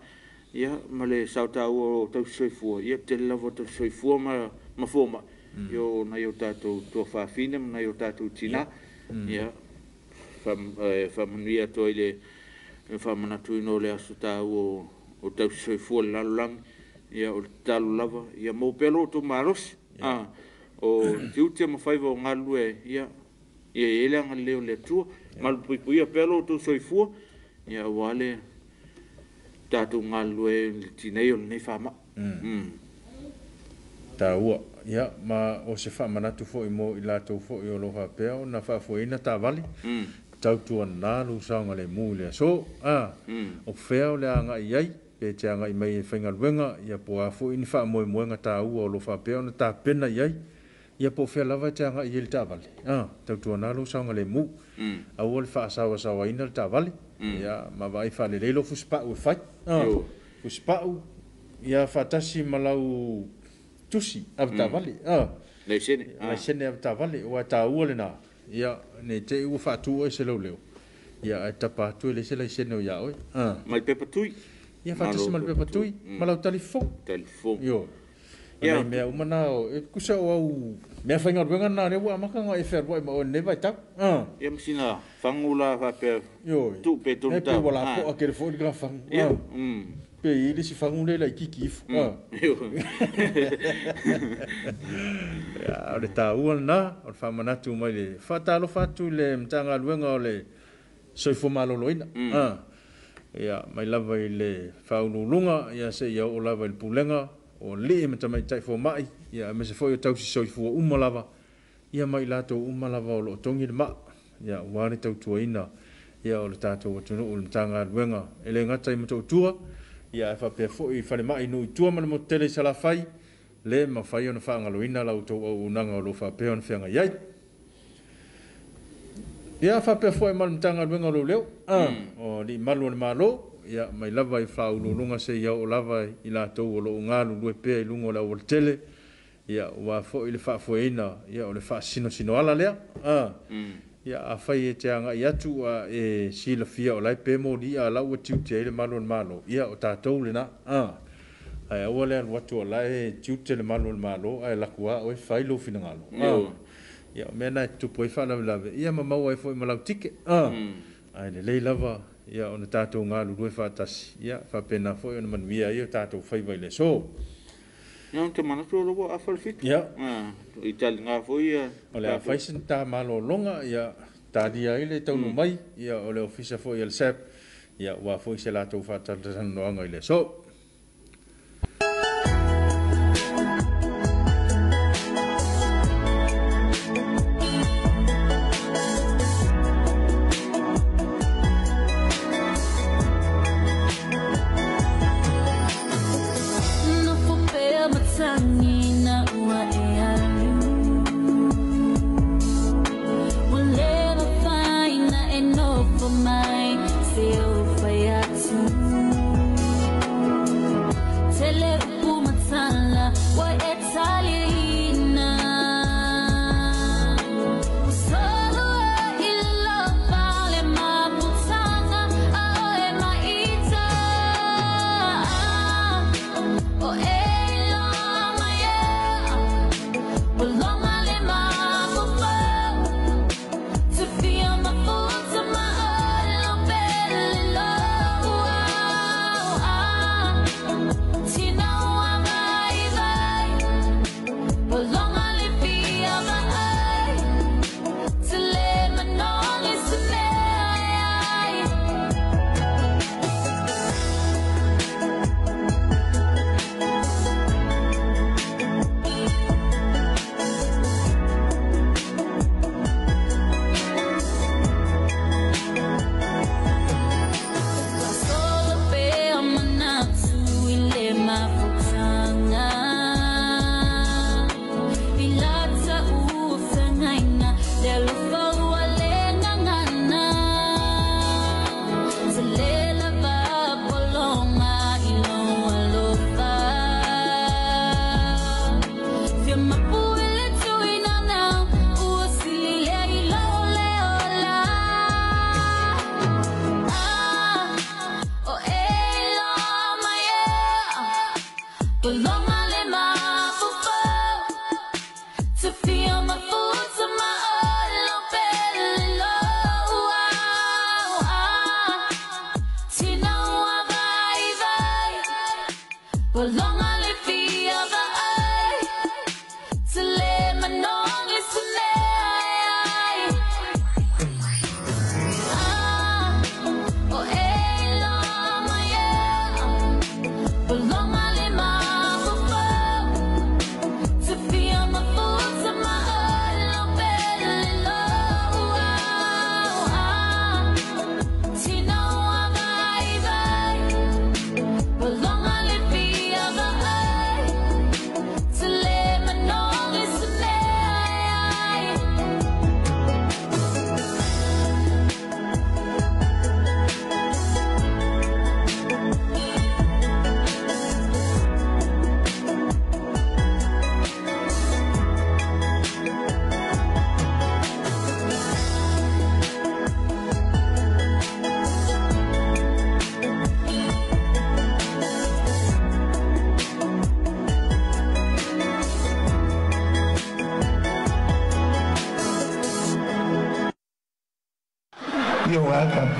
Speaker 2: ia ma le sauta o to soifu ia tele la vo to soifu ma foma yo na yo tātou tua whawhine, na yo tātou tina. Ia, whamanuia toi le whamanatu ino le asu tāu o tau soifua le lalolang, ia o talo lava, ia mō pelo o tō maros. O tiutia mawhaiva o ngalu ia ele anga leo le tua, malu puipui a pelo o tō soifua, ia wale tātou ngalu le tinei o le nei whama.
Speaker 1: Tā ua, ia, ma o se whamanatu fo i mo i lātou fo i o loha pēo, na whaafuina tā vali, tautua nā lu saunga le mū lea. So, o wheo le anga i ai, pe te anga i mai e whaingaluenga, ia po a fo ini wha moe moenga tā ua o loha pēo, na tā pena i ai, ia po whea lava te anga i ele tā vali. Tautua nā lu saunga le mū, a ua le wha sawa ina le tā vali, ia, ma vai wha le leilo fuspau e whai, fuspau, ia whatasi malau tusi av tā vali,
Speaker 2: Nei sene.
Speaker 1: Nei sene av tā vali, o tā ua le nā, ia, ne te ua whātua e se lau leo, ia, e tapa atu e le se lai sene o ia oi.
Speaker 2: Mai pepa tui.
Speaker 1: Ia whatasi mal pepa tui, malau talifong.
Speaker 2: Talifong.
Speaker 1: Yo. Ia mea umana o, e kusa o au, mea whaingaruenga nā rewa amakanga e wherua ma o newa i tau.
Speaker 2: Ia masina, whangula whape, tu pe tonu tau.
Speaker 1: E pe wala po a kere fo ni gra whang.
Speaker 2: Ia.
Speaker 1: Pe ili si whangule la i kiki ifu. Ia, o le tā ua nā, o le whamanatu mai le, whatalo whatu le mtanga luenga o le soifo maloloina. Ia, mai lava i le whaunulunga, ia se ia o lava i le pulenga, o le e mata mai tai fo mai, ia me se foi o tausi soifua umalava, ia mai lato umalava o lo tongi le ma, ia wāne tau tuaina, ia o le tātou atunu o le mtanga luenga, e le ngata i matou tua, ia e whapea fo i whane mai nui tua mana mo tele sala whai, le ma whai ona whaangaloina lau tau au unanga o lo whapea ona whianga iai. Ia whapea fo i mana mtanga luenga o lo leo, o li malu o le malo, ia mai lava i whaululunga se ia o lava i lātou o lo ngālu lue pēa i lungo la o le tele, ia wa fo i le whaafueina, ia o le whaasino ala lea, ia a whai e te anga i atu a e sila fia o lai pēmo li a lau a tiute e le malo le malo, ia o tātou le na, ai aua lea watu o lai tiute le malo le malo, ai lakua o e whailo fina ngalo, ia o mena e tupu e whanawilave, ia mamau ai fo i malau tike, ai le lei lava, ia ona tātou ngā lulue whātasi, ia whapena fo i ona manuia ia tātou whaiwai le so.
Speaker 2: Ia te manatu o logo a whalwhit.
Speaker 1: Ia.
Speaker 2: I tali ngā fo ia.
Speaker 1: O le a whaisin tā malo longa, ia tādia i le taunu mai, ia o le ofisa fo i el SAP, ia wā fo i se lātou whātatasan noanga i le so.
Speaker 4: You're welcome.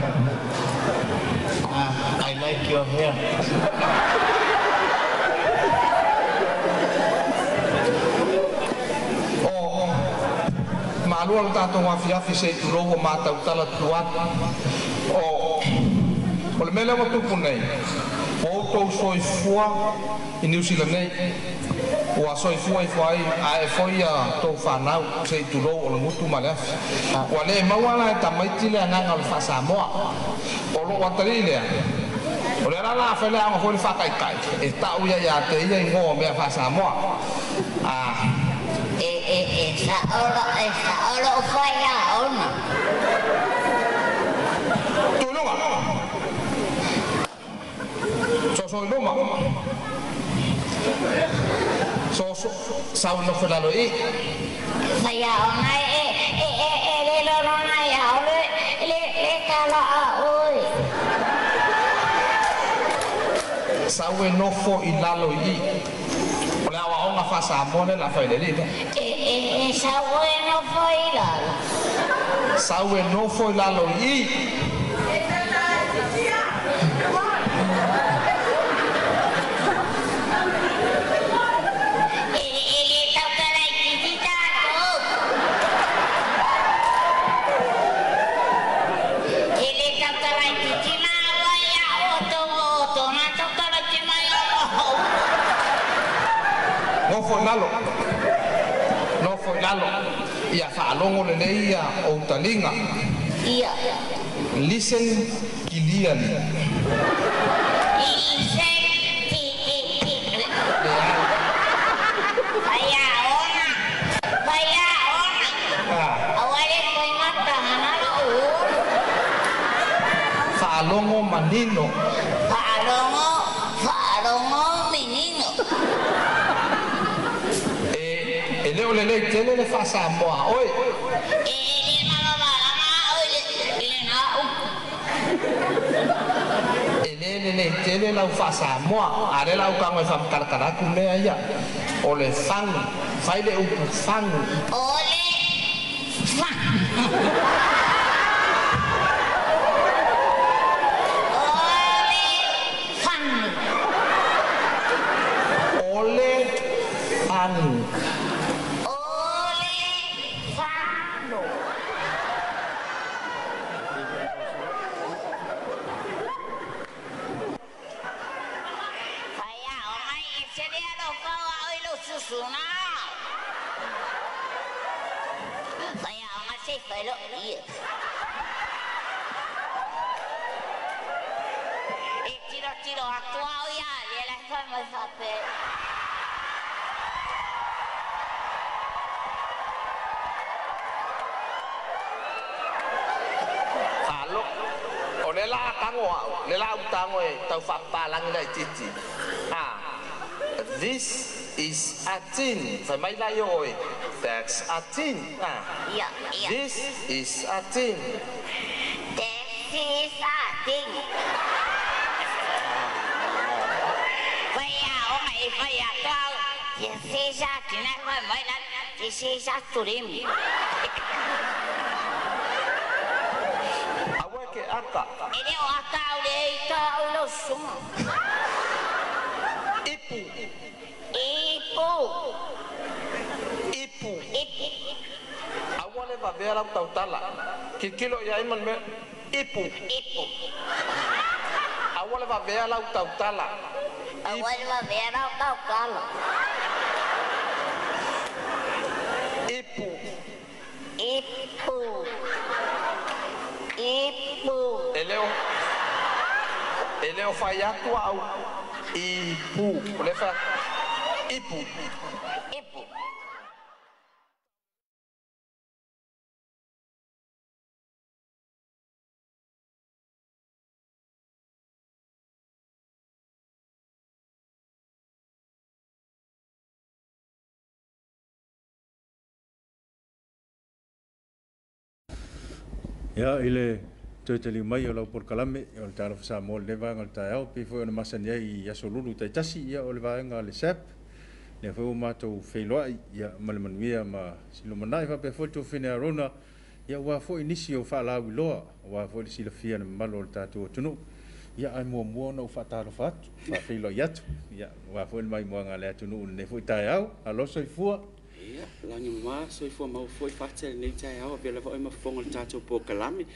Speaker 4: I like your hair. Malua lo tato ngafiafi se tulogo mata utala tuat. O le mele mo tupu nei. O tou soifua I New Zealand nei. Ua soifua I fuai a e foi a tou whanau se tulogo o le mutu maleafi. Ua le mauala e tamaiti le anganga o le wha Samoa. O lo watari lea. O le rala a whele anga foi le whakaikai. E tau ia ia te ia I ngō mea wha Samoa.
Speaker 5: Esa ora fai a ona.
Speaker 4: Tulunga. So luma. So sau no felalo I.
Speaker 5: Fai a ona le lorona ya le kala a oi.
Speaker 4: Sau e nofo I lalo I. Ole awa onga fa Samoa le la fai le lida.
Speaker 5: Sau e nofo I lalo.
Speaker 4: Sau e nofo I lalo I. No foi lalo ia whaalongo le nei ia o talinga.
Speaker 5: Ia.
Speaker 4: Listen kiliani.
Speaker 5: Listen kiliani. Vaya ona. Awale koi mata hanalo u.
Speaker 4: Whaalongo manino.
Speaker 5: Whaalongo menino.
Speaker 4: Leo le tele le fa Samoa oi. Le tele la fa Samoa are la ka mo fa karkara ku me ia. O le fang fai le u fang.
Speaker 5: Ole fang. Ole fang. Tiro actual ya, le la fama fape.
Speaker 4: Halo. O le la tango, le la tango e tau fa palang lai titi. This is a tin. Fa mai la yo e. That's a tin.
Speaker 5: Yeah.
Speaker 4: This is a tin.
Speaker 5: This is a tin. Vaya kau. This is a tin. This is a turim.
Speaker 4: Awake aka.
Speaker 5: Ini aka ule kau lo sum. Ipu.
Speaker 4: Awale va vera tautala. Kilo ya iman me. Ipu. Awale va vera tautala.
Speaker 5: Awal va vera tautala.
Speaker 4: Ipu. Eleo faiatu au. Ipu. Lefa. Ipu.
Speaker 1: Ya ile totally mai o lau por kalame o Talofa Samoa le va ngal tae pe foi na masania I asolulu tai tasi ia o le va ngal sep le foi o mato feiloi ia malmanuia ma silomanai va pe foi to fina rona ia ua foʻi nisi o faalaau iloa ua foʻi le silafia na mamalo o le tatou atunuu ia ai muamua ona ua faatalofa atu faafeiloai atu ia ua foʻi le maimuaga le atunuu lenei foʻi taeau alo soifua
Speaker 6: ia lagi mamā soifua mau foʻi faatele nei taeao avea lava oi mafofoga o le tatou pokalame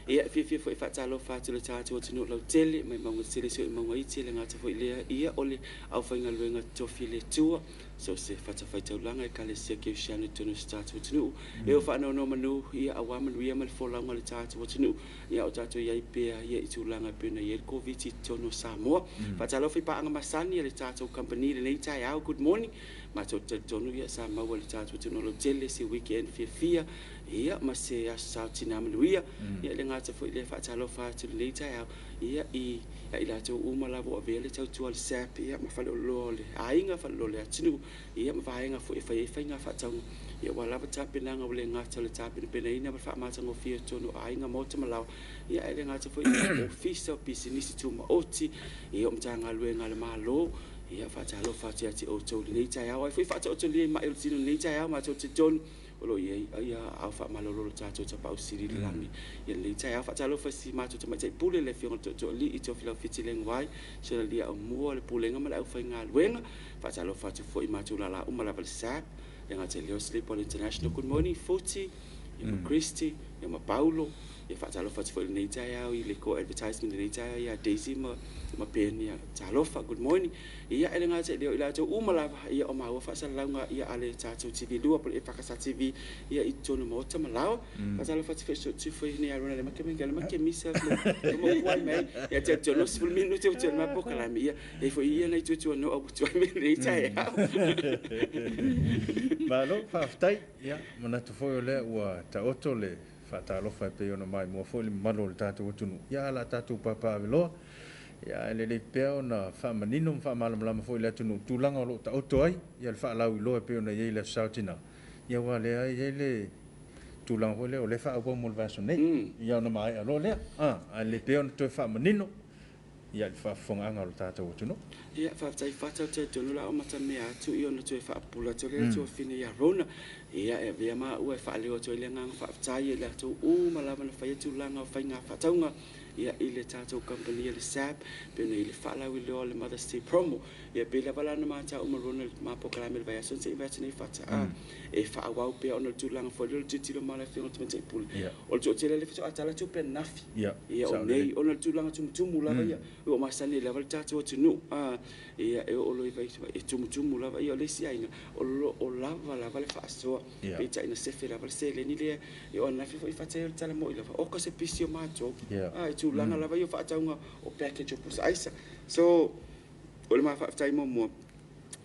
Speaker 6: ia fiafia foʻi faatalofa atu le tatou atunuu lau tele mai mauga tele soi mauga iti le gata foʻi lea ia o le aufaigaluega tofi le tua so se faatafaitaulaga e kalesia keusiano tonu se tatou atunuu e o faanoanoa manu ia auā manuia ma le folauga le tatou atunuu ia o tatou iai pea ia i tulaga pena ia le koviti tono Samoa faatalofa i paaga masani a le tatou company lenei taeao good morning matou talitonu ia sa maua le tatou atunuu lau tele se weekend fiafia ia ma se aso saotina manuia ia le gata foʻi le faatalofa atu lenei taeao ia i latou uma lava o avea le tautua le sap ia ma faleoloa o le aiga faleoloa le atunuu ia ma vaega foʻi fai faiga faatauga ia ua lava tapenaga o le gata o le tapenapenaina ma le faamatagofia tonu aiga mo tamalawa ia e le gata foʻi le ofisa o pisinisi tumaoti ia o matagaluega le malo ia faatalofa atu iā te outou lenei taeao ai foʻi faataotolia i maʻi o le tino lenei taeao matou tetonu o lo ia au faamalolo tatou tapausili le lami ia lenei taeao faatalofa si matou tamaitaʻipule le fioga toʻatōʻalii i tofilau fitilega ai sona lia aumua o le pulega ma le ʻaufaigaluega faatalofa atu foʻi matou lalauma lava le sap le gata leo Sleepwell International good morning Foti ia ma Christy ia ma Paulo ia faatalofa atu foʻi lenei taeao i le ko advertisement lenei taeao ia Daisy ma penia talofa good morning ia e le gata leo i latou uma lava ia o maua faasalalauga ia a le tatou TV lua po le EFKS TV ia i tonu mo tamalawa faatalofa atu feʻi foi nei arona le makemisa le mokuai mai ia te tonu 10 minuto te ma pokalame ia e foi ia nei tuatuanoa au tuai me lenei taeao
Speaker 1: malo faafetai ia manatu foi o lea ua taoto le faatalofa e pei ona mai mua foʻi le mamalo o le tatou atunuu ia la tatou papaveloa ia le le pea ona faamanino ma faamalamalama foʻi le atunuu tulaga o loo taoto ai ia le faalau iloa e pei ona iai le asosautina ia ua lea ai iai le tulaga foʻi lea o le faaauau mo le vasonei ia ona maae aloa lea a le pea ona toe faamanino ia le faafofogaaga o le tatou atunuu
Speaker 6: ia faafetai fatau taitonu la o matamea atu i ona toe faapula atu le tuafina i arona ia e avea maua e faaleo atu ai le agaga faafetai e le atou uma lava na fai tulaga o faiga faatauga ia i le tatou company le sap pena i le faalau i leo le Mother's Day promo ia pe lava lana matau ma rona le mapokalame le vaiaso se invite nei fataa e faauau pea ona le tulaga foi le titilo ma le fioga tamaitaʻipule o le toʻatele le fetoʻatala tu pe nafi ia o nei ona le tulaga tumutumu lava ia o masani lava le tatou atunuu ia e o loi vai e tumutumu lava ia o le siaiga o lava le faasoa pe taʻina sefe lava le seleni lea e o nafi foi fatai o le talamoʻi lava oka se pisi o matou tulaga lava ia faatauga o package o pusa aisa so o le mafaafetai muamua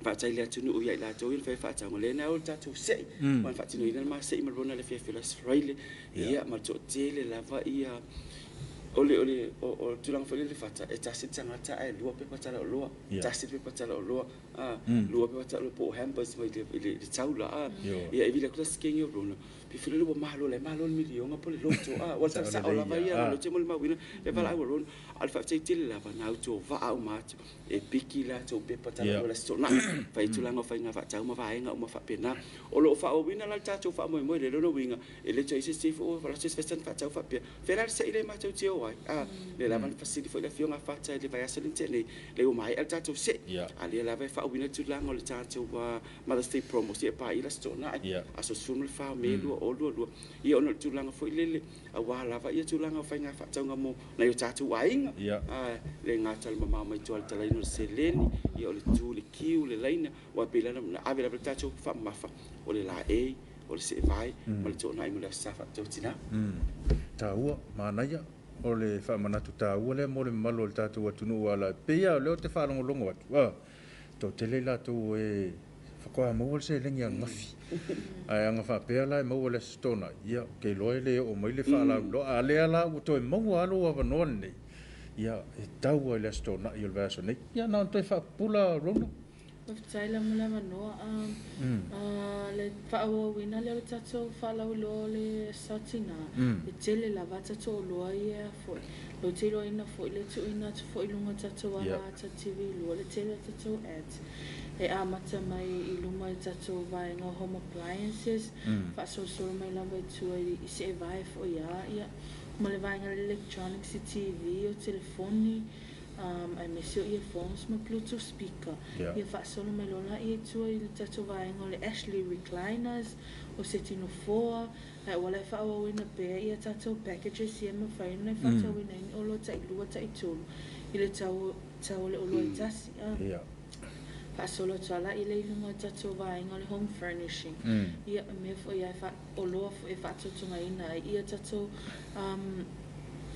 Speaker 6: faatai le atunuu ia i latou i le fai faatauga lena o le tatou seʻi ma le faatinoina le maseʻi ma le rona le fiafia lasraile ia ma le toʻatele lava ia o tulaga foi le fata e tasi tagata ae lua pepa talaʻoloa tasi pepa talaʻoloa lua pepa talaʻoloa po o hampers mai le taula ia e vila kulasikegi o lona pifile le ua malo le milioga po le loto ua le talasaʻo lava ia lo te mo le mauina le valaau o lona a le faafetaitele lava na autovaa uma atu e piki latou pepa talaʻoloa le sonaʻi faitulaga o faiga faatau ma vaega uma faapena o loo faauauina la le tatou faamoemoe le lona uiga e le toʻisesi foʻu valasosi fesani faatau faapea fela le seʻi le matou tio ai le lava le fasili foi le fioga fata le vai asa le tenei le o mai al tatou se ali lava fa wina tulaga o le tatou Mother's Day promo se pa ila stona aso sunu le fa melu o lu ia ona tulaga foi lele a wa lava ia tulaga o fainga fatauga mo na yo tatou ainga le ngata le mama mai tual talaino le seleni ia o le tu le kiu le laina wa pela na ave lava tatou fa mafa o le la e o le se vai ma le tona ai mo le safa totina
Speaker 1: taua manaya o le whaamanatu tāua le mo le malo le tātou atunuu ala peia o leo te whaalongolongo atu tau te leila tau e whakoa maua le se lengi a ngafi ai anga whapea lai maua le stona ia kei loe le o mai le whaalau lo a lea la u toi maua alo a wanoa nei ia e tau ai le stona i o le vaso nei ia na toi whapula rona
Speaker 7: Taila mula manoa le whaawawina le tatou whaalau lo le sautina le tele la vata to loa ia foi lo te loa ina foi le tu ina tu foi lunga tatou ala ta TV lo le tele tatou ads e amata mai I luma I tatou vaenga home appliances whaasosoro mai lava I tua I se e vai fo ia ma le vaenga electronics I TV o telefoni ai mesi o earphones ma Bluetooth speaker ia whaasolo mai lona I tua I le tatou vaenga o le Ashley recliners o se tino foa ai wala e whaawawina pēr ia tatou packages ia ma whaina e whaatawina I olo tai lua tai tolu I le tau le olo I tasi Pasolo tala I le ilunga tatou vaenga le home furnishing ia me fo ia oloa fo e whaatotunga ina ia tatou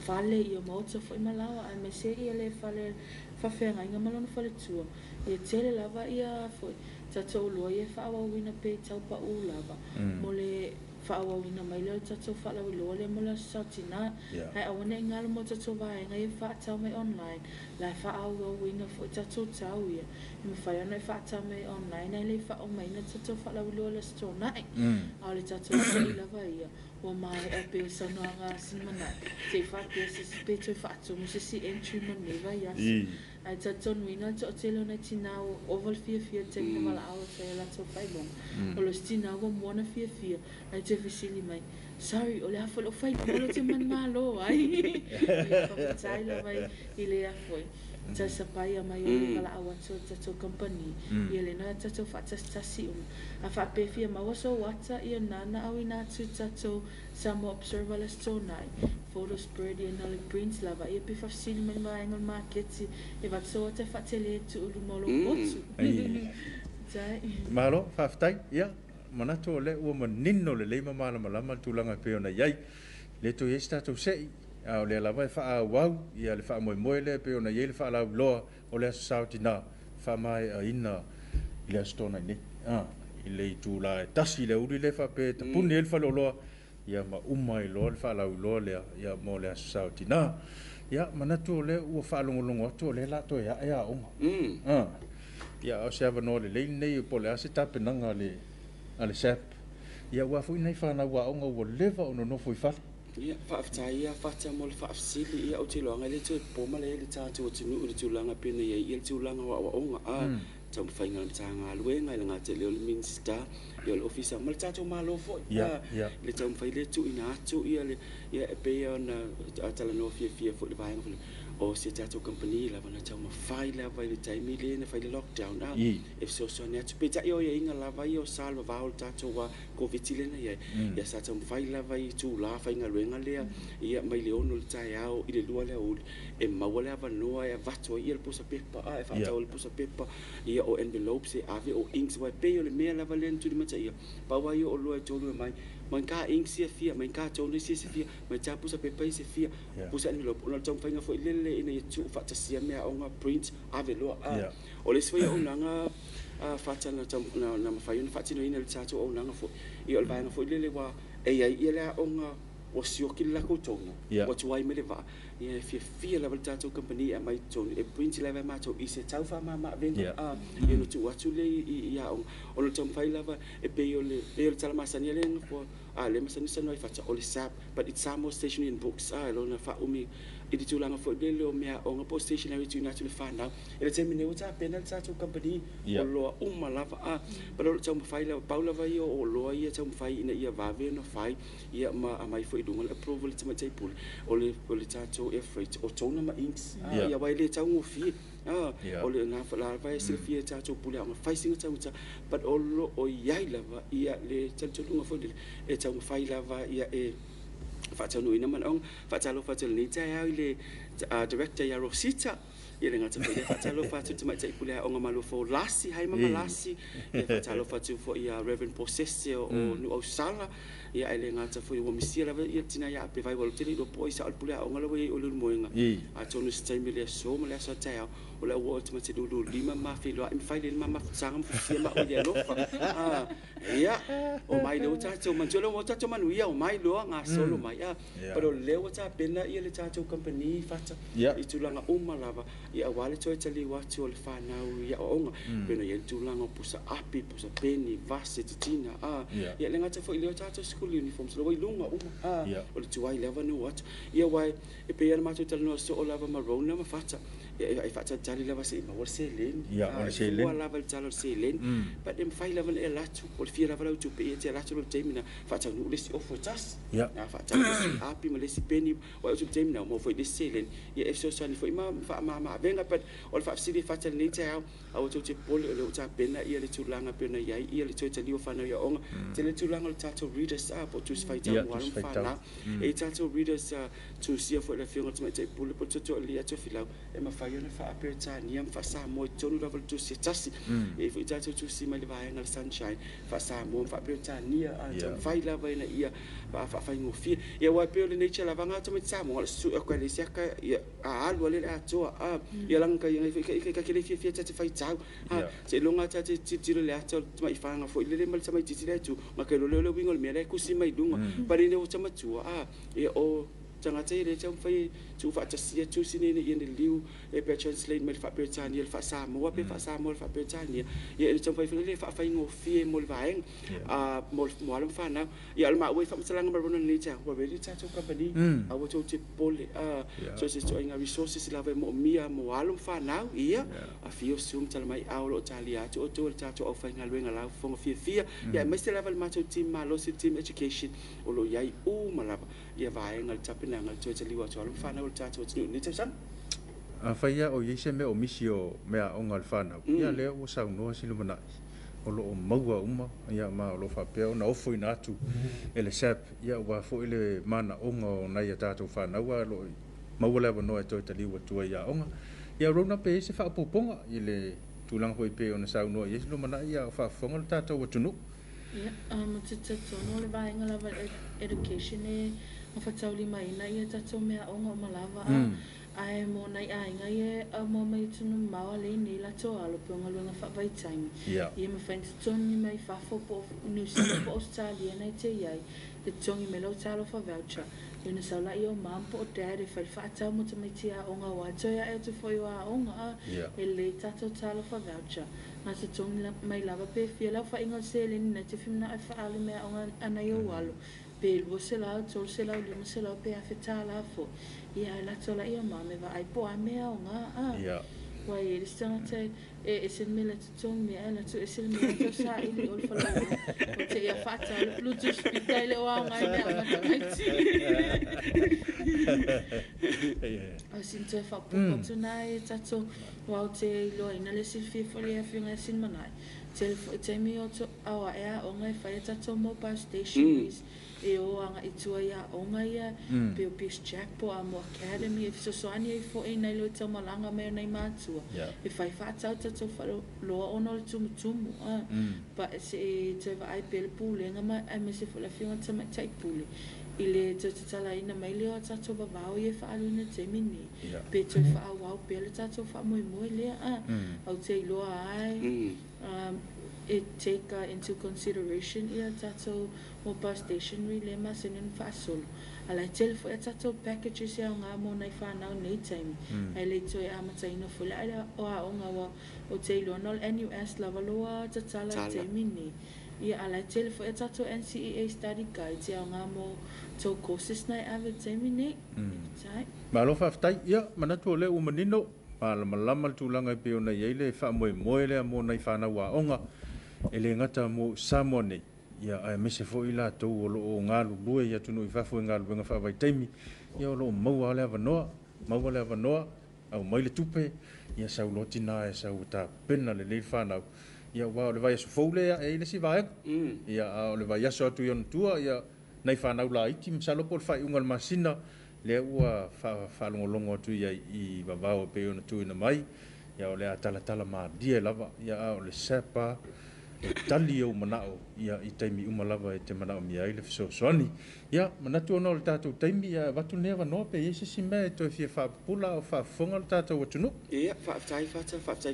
Speaker 7: fale ia mauta fo I malawa ai me se ia le fale whawhenga inga malona fale tua ia tele lava ia fo tatou loa ia whaawawina pe tau pa u lava mo le whaawawina mai leo tatou whaalawi loa le mo la sautina ai awane ingalo mo tatou vaenga ia whaatau mai online lai whaawawina fo tatou tau ia I me whaiana I whaatau mai online ai le whaau mai na tatou whaalawi loa le store nai au le tatou I lava ia wa mai e pe sanoanga sinmana te whaatia se pe toi whaatu mo se si entry maneva yasi ai tatou nuina to telo na tinao oval fia te na mala awa te la to whailong o lo tinao wa mwana fia ai te visili mai sorry o le hafo lo whai o te manalo ai whaatai la mai I le afoi ta sapai mai o le mala awa to tatou company I le na tatou whaatastasi a whaapewhia maua so wata I nana au ina tu tatou Samoa observer la stonai photo spread I na le prints lava I pe whafsili mai maengal marketi e vatso te whatele tu ulu molo potu
Speaker 1: Malo, whaftai, ia manatu o le ua manino le leima malama tulanga pe ona iai le tu yes tatou sei o le lava e wha wau ia le wha moe le pe ona iai le wha lau loa o le asautina wha mai a ina I le astona ni I le tu la e tasi le uri le wha pe tapuni e le wha loa ia ma umai loa le wha lau loa le ia mo le asautina ia manatu o le ua wha longolongo atu o le lato ia ea onga ia o se ava no le leini nei po le ase tapenanga ale sap ia ua fui nei whana ua onga ua lewa ono no fui whale
Speaker 6: ia whaaftai ia whata mo le whaafsili ia o te loanga le tu poma le tātou o tinu uri tūlanga pena ia le tūlanga wa onga tau mwhainga le tāngā luenga I ngā te leo le minister ia le ofisa ma le tātou malo fo le tau mwhai le tu ina atu ia e pea na talanoa fia fo le vaenga fo o se tātou company lava na tau mawhai lava I le taimi le na whai le lockdown e so ne atu pe tai o ia inga lava I o salwa vao le tātou wa COVID le na ia sa tau mawhai lava I tū la whainga luenga lea ia mai le ono le tai au I le lua lea uli e maua lea vanoa e vatua ia le pusa pepa e whaatau le pusa pepa ia o envelopes e ave o inks wai pe o le mea lava le ntu di mata ia paua ia o lua e tolu e mai ka inks sia fia mai ka tonu sia fia mai ta pusa pepa sia fia pusa envelope ona tau whainga fo lele ina ia tu whaatasia mea o ngā print ave loa o le swai o nanga whaata na mawhaiuna whaatino ina le tātou o nanga fo ia o le vaenga fo lele wa e ai ia lea o ngā o sioki le lako tonu o tuai me le va ia fia lava le tātou company a mai tonu e print lava mātou I se tau wha mama venga ia no tu atu le ia o le tau mwhai lava e pe o le tala masania le ngafo le masani sanoi whata o le sap but it's Samoa stationery and books lo na wha umi I di tūlanga fo le leo mea o ngapo stationery tu natu le whanau e le temine o tā pena le tātou company o loa lava but o le tau mwhai lava pau lava ia o loa ia tau mwhai ina ia vave no whai ia ma mai fo I dunga le approval le tamatai pule o le tātou air freight o tona ma inks ia wai le tau ngofi o le na lava e silfia tātou pule a whai singa tau but o lo o iai lava ia le tātou fo e tau mwhai lava ia e whaatanu ina manong whaatalofa ni tai au le director ya Rosita ia le ngata pele whaatalofa tu mai tai pule o ngamalu fo lasi hai mama lasi ia whaatalofa tu fo ia Reverend Possessor o nu au sala ia ele ngata fo o misia lava ia tina ia pe vai wal tele do po isa al pule o ngalo o lu moenga a tonu stai mele so mele so tai o le o tu mai du lima ma fi lo im fai le mama sangam fia ma o ia lofa ia o mai le tatou manjolo o tatou manu ia o mai lo nga solo mai pero le o ta pena ia le tatou company fata I tulanga lava ia wale toi tali watu o le whanau ia o onga pena ia tulanga pusa api pusa peni vase titina ia le ngata fo I le o tatou school uniforms lo i lunga o le tuai lava no watu ia wai e pe ia matou tala no so o lava marona ma fata ai fa tali lava se ma wal se len
Speaker 1: wal se len
Speaker 6: wala val talo se len but dem fai lava e latu wal fi lava tu pe te latu te mina fa tau nu lesi of tas fa tau api ma lesi peni wa tu te mina mo foi de se len ia so so ni foi ma venga but wal fa si fa tali ni te au tu te pole le ta pena ia le tulanga pena ia le tu te li fa na ia onga te le tulanga le tatu readers po tu fai tau wal fa na e tatu readers tu sia foi le fiona tu te pole po tu li atu filau e ma fai ona fa aperta ni am fa sa mo tonu level tu si tasi e foi tatu tu si ma le vai na sunshine fa sa mo fa aperta ni a fai la vai na ia fa fai ngo fi ia wa pe le nature la vanga tu sa mo su ko le sia ka ia a alu le atu a ia lang ka ia ka ke le fi tatu fai tau se longa tatu ti le atu mai fa nga foi le mal sa mai ti le tu ma ke lo wingo me le ku si mai dunga pa ni o chama tu ia o tanga te re cham fai tu fa ta sia tu sini ni in liu e pe translate me fa pe tani fa sa mo pe fa sa mo fa pe tani ye cham fai le fa fai ngo fi mo vaeng mo alam fa na ya al ma we fa msalang ma rona ni cha wa be ni cha tu company a wo tu te pole so se to inga resources la mo mia mo alam fa na ia a fi o sum tal mai a lo talia tu o tu cha tu o fa nga lo nga la fo fi ya me se level ma tu team ma lo team education o lo yai u malapa ia vaeng al tapina ngal tu te liwa tu alam fa na o cha tu ni te san
Speaker 1: faia o yese me o misio me a ongal fana ia le o sa no silo mana o lo maua uma ia ma o lo fa pe na ofo ina tu ele sap ia wa fo ele mana onga na ia tatu fana wa lo maua le no e to te liwa tu ia onga ia rona pe se fa poponga ile tulang hoi pe ona sa no yese lo mana ia fa fonga tatu wa tunu
Speaker 7: ia te no le vai ngala education e fa tauli mai na ia tatu me onga malava ai mo nai ai ngai mo mai tunu mau le ni la to alo pe ngalo na fa vai time ia me fain toni mai fa fo po New Zealand po Australia na te ai te tongi me lo talo fa voucher ina sa la io mampo o te fa fa ta mo te mai tia onga wa to ya e te fo yo onga e le tato talo fa voucher na se tongi mai lava pe fia la fa inga se le na te fimna fa ale me onga ana yo walo pe lo se la to se la le se la pe afeta la fo ia la tola ia mame va ai po a me nga wa e stana te e se me la tong me ala to e se me to sa ili ol fa la o te ia fata lu tu spita ile wa nga me ma o sin te fa po tonight tato wa te lo ina le silfi fo le afinga sin manai te mi o to awa ea o ngai fa tato mobile station e o anga itua ia onga ia pe o Peace Jack po a mo academy e so ani e fo e nei lo te malanga me nei matua e fai fa tau tau fa lo ono le tumu pa se te va ai pe le pule nga ma ai me se fo la fiona te mai tai pule ile te tala ina mai le o tatu va va e fa alu ne te mini pe te fa wa pe le tatu fa mo le au te lo ai it take into consideration ia tato mobile stationery le masinin fasol ala telefo tato packages ia nga mo nai fa na nei time ai le to ia mata ina fula ala o nga wa o te lo nol NUS la valoa tatala te mini ia ala telefo tato NCEA study guides ia nga mo to courses nai ave te mini sai
Speaker 1: ma lo fa ftai ia manatu le o manino malama tulanga pe ona ia le fa mo le mo nai fa na wa onga ele ngata mo Samoa nei ia ai me se fo ila to o ngalu lue ia tunu i fa fo ngalu nga fa vai taimi ia lo mau ale vanoa au mai le tupe ia sa lotina e sa uta pena le fa na ia wa le vai so fo le e le si vai ia le vai so tu yon tua ia nei fa na la iti msalo por fa ungal masina le ua fa longo tu ia i vavao pe ona tu ina mai ia le tala ma dia lava ia le sepa tali o manao ia i taimi umalava e te manao mi ai le fisosoani ia manatu ona o le tatou taimi ia watu nea wanoa pe iese si mea e toi fia whaapula o whaafonga le tatou watunu
Speaker 6: ia whaatai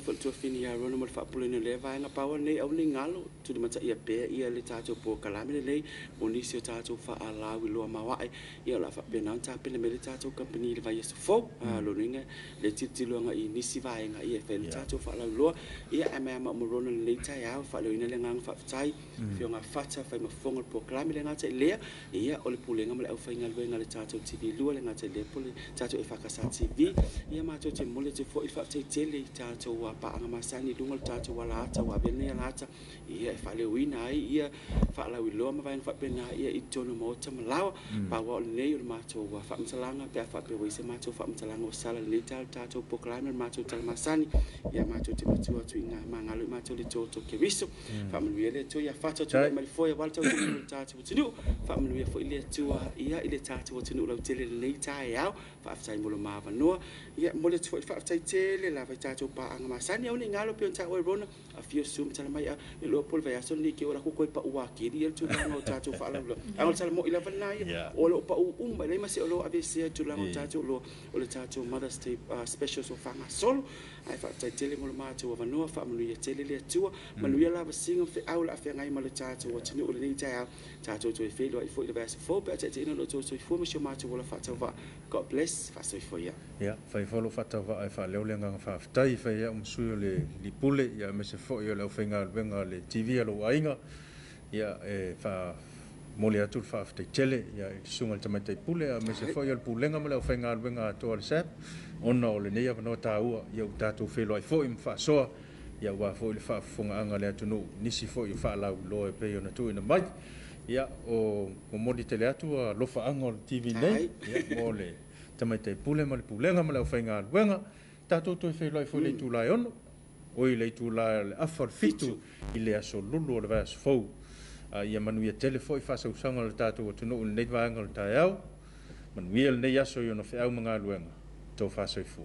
Speaker 6: fo tua fini a rona mo le whaapula ina le vaenga paua nei au ni ngalo tu mata ia pea ia le tatou po kalame le lei o nisi o tatou whaalau i loa mawae ia la whaapena tapene me le tatou company le vai esu fo lo ringa le titiluanga i nisi vaenga ia e whai le tatou whaalau loa ia e mea ma mo rona le tai au whaalau ina le ngang whaatai fionga fata fai mafonga le program le ngata lea ia o le pulenga ma le au fainga luenga le tatou TV lua le ngata le pole tatou EFKS TV ia ma te mole te fo i fa te tele tatou wa pa anga masani lunga le tatou wala ata wa bene ia lata ia fa le wina ai ia fa la wilo ma vai fa pena ia i tono mo ta malawa pa wa le nei o matou wa fa msalanga pe fa pe wise matou fa msalanga o sala le tatou program le matou tal masani ia matou te matua tu inga mangalo matou le toto ke viso fa mluele to ia fa to mai foi wal tau tatou tinu fa mluele foi le tua ia ile tatou tinu la tele le tai au fa fa mo ma va no ia mo le fa fa tele la fa tatou pa anga masani au ni ngalo pe ta o rona a fio sum tala mai a lo pol va so ni ke ora ko pa wa ke ri tu no tatou fa la au tala mo ila va na ia o lo pa mai le masi o lo avese tu la tatou lo o le tatou Mother's Day special so fa solo ai fa tele mo ma tu va no fa mo ia tele le tua manuia la va singa fe au la fe ngai ma le tatou o tinu o le ni tai tatou to fe lo ai fo le va fo pe te no to so fo mo ma tu la fa tau va God bless fa so fo ia
Speaker 1: fa fo lo fa tau va ai fa le le nga fa tai fa ia sui le li pule ia me se fo ia le fenga venga le TV lo ainga ia fa mole atu fa te tele ia sunga te mai pule me se fo ia le pulenga mo le fenga venga to le sap ona o le nei va no taua ia tatou fe lo ai fo im fa so ia wa fo le fa fonga anga le atu no nisi fo ia fa la lo e pe ona tu ina mai ia o modi tele atu lo fa anga TV nei ia mole tamai te pule ma le pulenga ma le whainga luenga tatou toi whai lai fo le tu lai ono o i le tu lai le afar fitu i le aso lulu o le vai aso fau ia manuia tele fo i whasa usanga le tatou o tunu nei vaanga le tai au manuia le nei aso i ono whi au mga luenga tau whasa i fua